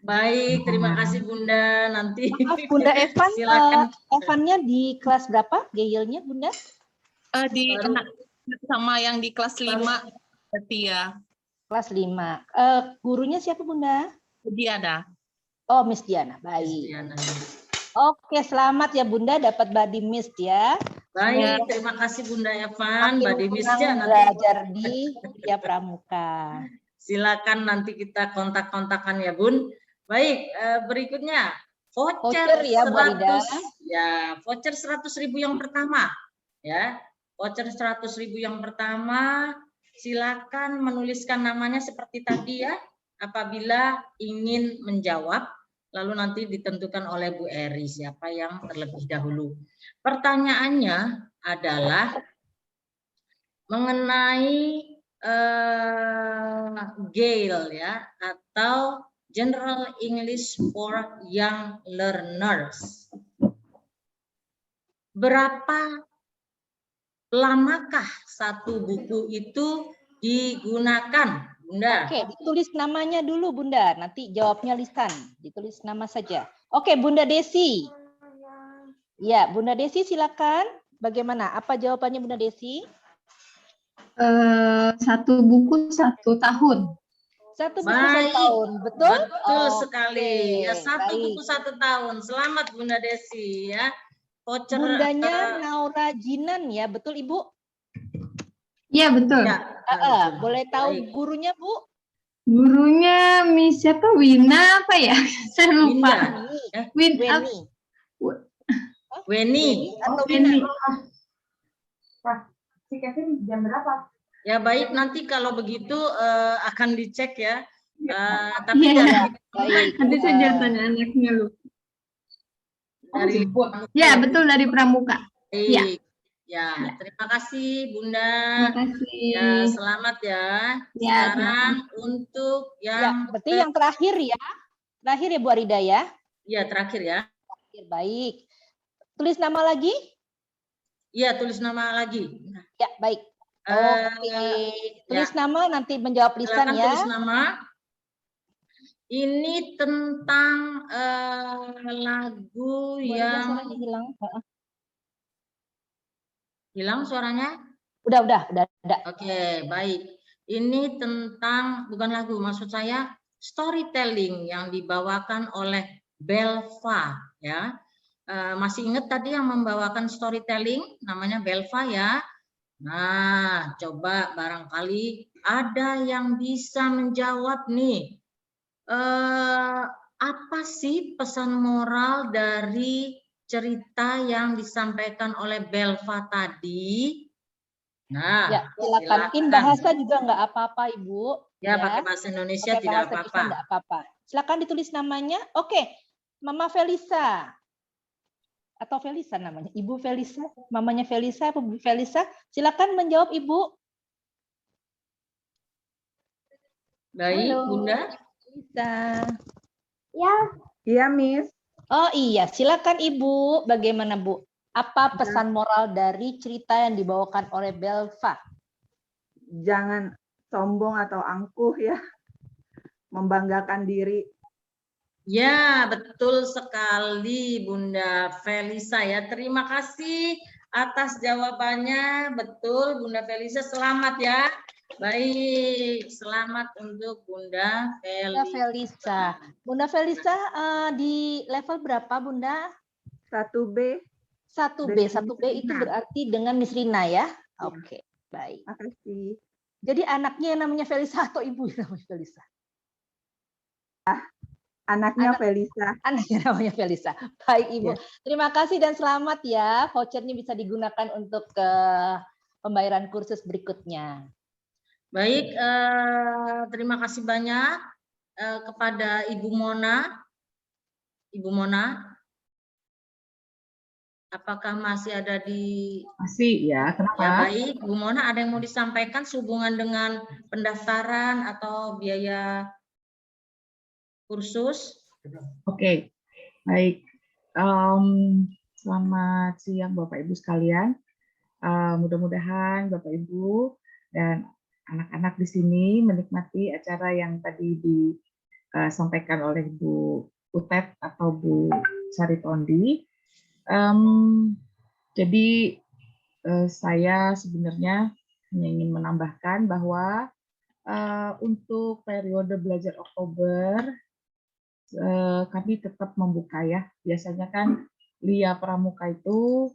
Baik, terima kasih Bunda. Nanti Bunda Evan, silakan. Evannya di kelas berapa? Gailnya Bunda? Di anak sama yang di kelas 5 berarti ya. Kelas 5. Gurunya siapa Bunda? Diana. Oh, Miss Diana. Baik. Miss Diana. Oke, selamat ya Bunda dapat body mist ya. Baik, terima kasih Bunda Evan, Badi Misja nanti belajar di Kuliah Pramuka. Silakan nanti kita kontak-kontakan ya Bun. Baik, berikutnya Voucher ya, Bu Arida. Ya, voucher 100.000 yang pertama ya. Voucher 100.000 yang pertama, silakan menuliskan namanya seperti tadi ya. Apabila ingin menjawab, lalu nanti ditentukan oleh Bu Eri siapa yang terlebih dahulu. Pertanyaannya adalah mengenai GAIL ya, atau General English for Young Learners. Berapa lamakah satu buku itu digunakan, Bunda? Oke, ditulis namanya dulu Bunda, nanti jawabnya lisan, ditulis nama saja. Oke, Bunda Desi. Ya, Bunda Desi silakan. Bagaimana? Apa jawabannya Bunda Desi? Satu buku 1 tahun. Satu buku 1 tahun, betul? Betul sekali. Ya, satu baik. buku 1 tahun. Selamat Bunda Desi ya. Voucher Bundanya Naura Jinan ya, betul Ibu? Iya, betul. Ya, boleh tahu gurunya Bu? Gurunya Miss siapa? Wina apa ya? Saya lupa. Weni atau Weni. Si Kevin jam berapa? Ya baik, nanti kalau begitu akan dicek ya. Tapi Iya. Baik. Nanti saya tanya anaknya lu. Dari Ya, betul dari Pramuka. Iya. Ya, terima kasih Bunda. Terima kasih. Ya, selamat ya. Ya, sekarang untuk yang berarti yang terakhir ya. Terakhir ya Bu Arida ya. Iya, terakhir ya. Terakhir, baik. Tulis nama lagi? Iya, tulis nama lagi. Ya, baik. Oke. Tulis nama nanti menjawab lisan Silakan ya. tulis nama. Ini tentang lagu yang Suaranya hilang. Hilang suaranya? Udah. Oke, baik. Ini tentang, bukan lagu, maksud saya storytelling yang dibawakan oleh Belva ya. Masih ingat tadi yang membawakan storytelling namanya Belva ya. Nah, coba barangkali ada yang bisa menjawab nih. Apa sih pesan moral dari cerita yang disampaikan oleh Belva tadi? Nah, ya, silakan. In bahasa juga nggak apa-apa, Ibu. Ya, pakai bahasa Indonesia pakai tidak bahasa apa-apa. kita nggak apa-apa. Silakan ditulis namanya. Oke, Mama Felisa. Atau Felisa namanya. Ibu Felisa, mamanya Felisa, Bu Felisa. Silakan menjawab, Ibu. Baik, Halo. Bunda. Felisa. Ya. Iya, Miss. Oh iya, silakan Ibu. Bagaimana Bu? Apa pesan moral dari cerita yang dibawakan oleh Belva? Jangan sombong atau angkuh ya. Membanggakan diri. Ya, betul sekali Bunda Felisa ya. Terima kasih atas jawabannya. Betul Bunda Felisa, selamat ya. Baik, selamat untuk Bunda Felisa. Bunda Felisa di level berapa Bunda? 1B. 1B itu berarti dengan Miss Rina ya? Oke, baik. Makasih. Jadi anaknya yang namanya Felisa atau ibu yang namanya Felisa? Anaknya Felisa. Anaknya namanya Felisa. Baik Ibu. Ya. Terima kasih dan selamat ya. Vouchernya bisa digunakan untuk ke pembayaran kursus berikutnya. Baik, terima kasih banyak kepada Ibu Mona. Ibu Mona, apakah masih ada di... Masih ya, kenapa? Ya baik, Bu Mona, ada yang mau disampaikan sehubungan dengan pendaftaran atau biaya kursus? Oke, baik. Selamat siang Bapak Ibu sekalian. Mudah-mudahan Bapak Ibu dan anak-anak di sini menikmati acara yang tadi disampaikan oleh Bu Utet atau Bu Saritondi. Jadi saya sebenarnya hanya ingin menambahkan bahwa untuk periode belajar Oktober kami tetap membuka ya. Biasanya kan LIA Pramuka itu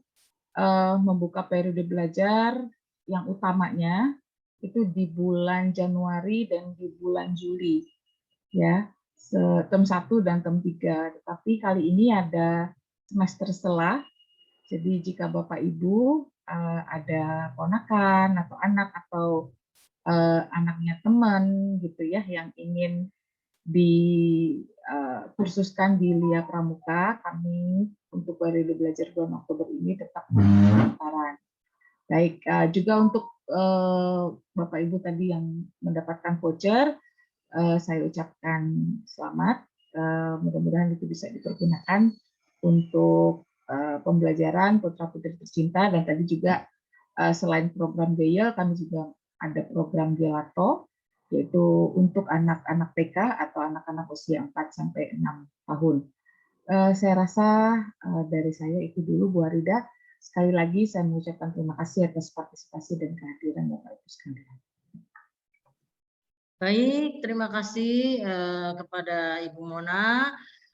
membuka periode belajar yang utamanya itu di bulan Januari dan di bulan Juli ya. Term 1 dan term 3, tetapi kali ini ada semester setelah. Jadi jika Bapak Ibu ada ponakan atau anak atau anaknya teman gitu ya yang ingin dikursuskan di LIA Pramuka, kami untuk periode belajar bulan Oktober ini tetap pendaftaran. Baik, juga untuk Bapak Ibu tadi yang mendapatkan voucher, saya ucapkan selamat. Mudah-mudahan itu bisa dipergunakan untuk pembelajaran putra-putri tercinta, dan tadi juga selain program Geyel, kami juga ada program Gelato, yaitu untuk anak-anak TK atau anak-anak usia 4-6 tahun. Saya rasa dari saya itu dulu, Bu Arida. Sekali lagi saya mengucapkan terima kasih atas partisipasi dan kehadiran Bapak Ibu sekalian. Baik, terima kasih kepada Ibu Mona.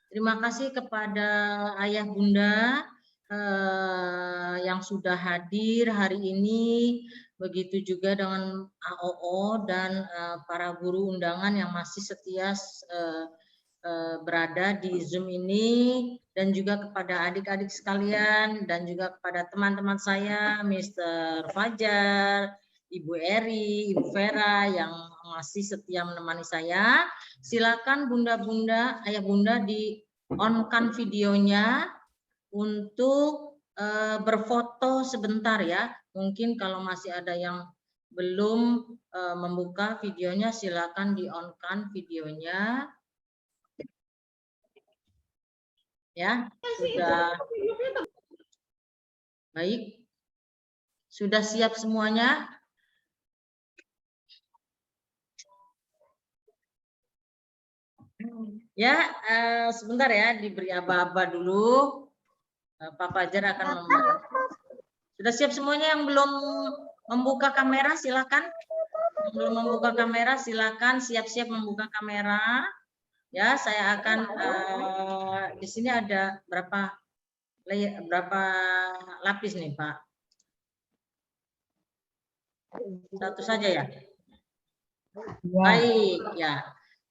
Terima kasih kepada Ayah Bunda yang sudah hadir hari ini. Begitu juga dengan AOO dan para guru undangan yang masih setia berada di Zoom ini, dan juga kepada adik-adik sekalian, dan juga kepada teman-teman saya, Mr. Fajar, Ibu Eri, Ibu Vera yang masih setia menemani saya. Silakan Bunda-bunda, Ayah Bunda di-on-kan videonya untuk berfoto sebentar ya. Mungkin kalau masih ada yang belum membuka videonya, silakan di-on-kan videonya. Ya, sudah. Baik. Sudah siap semuanya? Ya, sebentar ya, diberi aba-aba dulu. Pak Fajar akan membantu. Sudah siap semuanya? Yang belum membuka kamera, silakan. Yang belum membuka kamera, silakan siap-siap membuka kamera. Ya, saya akan di sini ada berapa lapis nih, Pak? Satu saja ya? Baik, ya.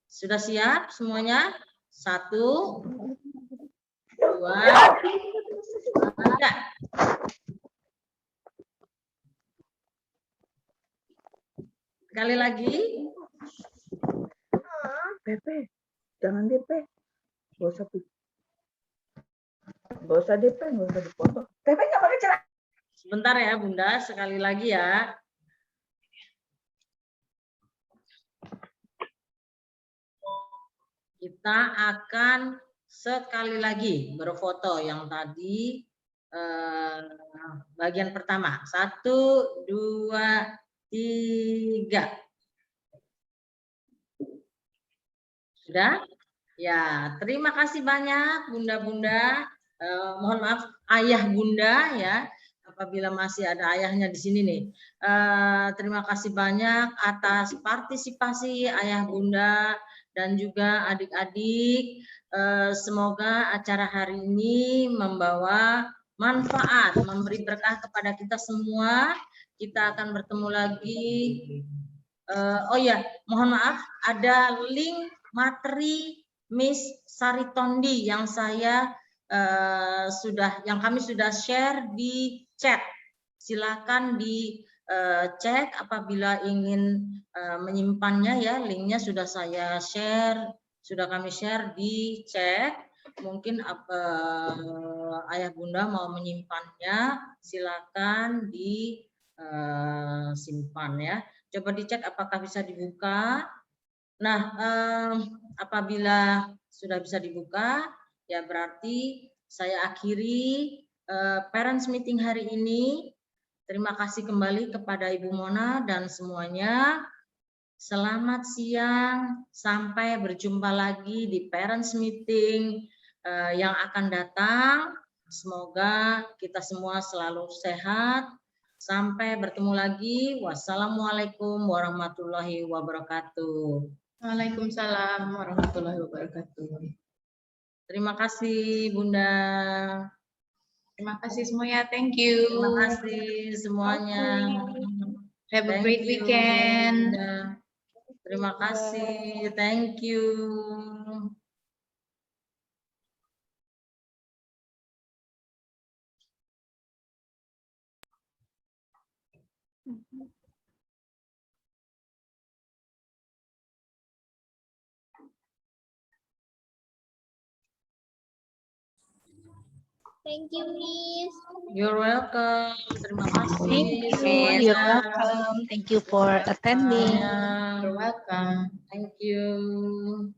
Sudah siap semuanya? 1, 2, 3. Sekali lagi. Pepe, jangan DP. Gak usah DP, gak usah dipoto. Pepe nggak pakai celana. Sebentar ya Bunda, sekali lagi ya. Kita akan sekali lagi berfoto yang tadi bagian pertama. 1, 2, 3. Sudah? Ya, terima kasih banyak Bunda-bunda. Mohon maaf Ayah Bunda ya, apabila masih ada ayahnya di sini nih. Terima kasih banyak atas partisipasi Ayah Bunda dan juga adik-adik. Semoga acara hari ini membawa manfaat, memberi berkah kepada kita semua. Kita akan bertemu lagi. Oh ya, mohon maaf, ada link materi Miss Saritondi yang kami sudah share di chat. Silakan cek apabila ingin menyimpannya ya, linknya sudah saya share, sudah kami share di chat. Mungkin ayah bunda mau menyimpannya, silakan disimpan ya. Coba dicek apakah bisa dibuka. Nah, apabila sudah bisa dibuka, ya berarti saya akhiri parents meeting hari ini. Terima kasih kembali kepada Ibu Mona dan semuanya. Selamat siang, sampai berjumpa lagi di parents meeting yang akan datang. Semoga kita semua selalu sehat. Sampai bertemu lagi. Wassalamualaikum warahmatullahi wabarakatuh. Waalaikumsalam warahmatullahi wabarakatuh. Terima kasih Bunda. Terima kasih semuanya. Thank you. Terima kasih semuanya. Have a Thank great you, weekend. Bunda. Terima kasih. Thank you. Thank you, Miss. You're welcome. Terima kasih You're semuanya. welcome. Thank you for attending. You're welcome. Thank you.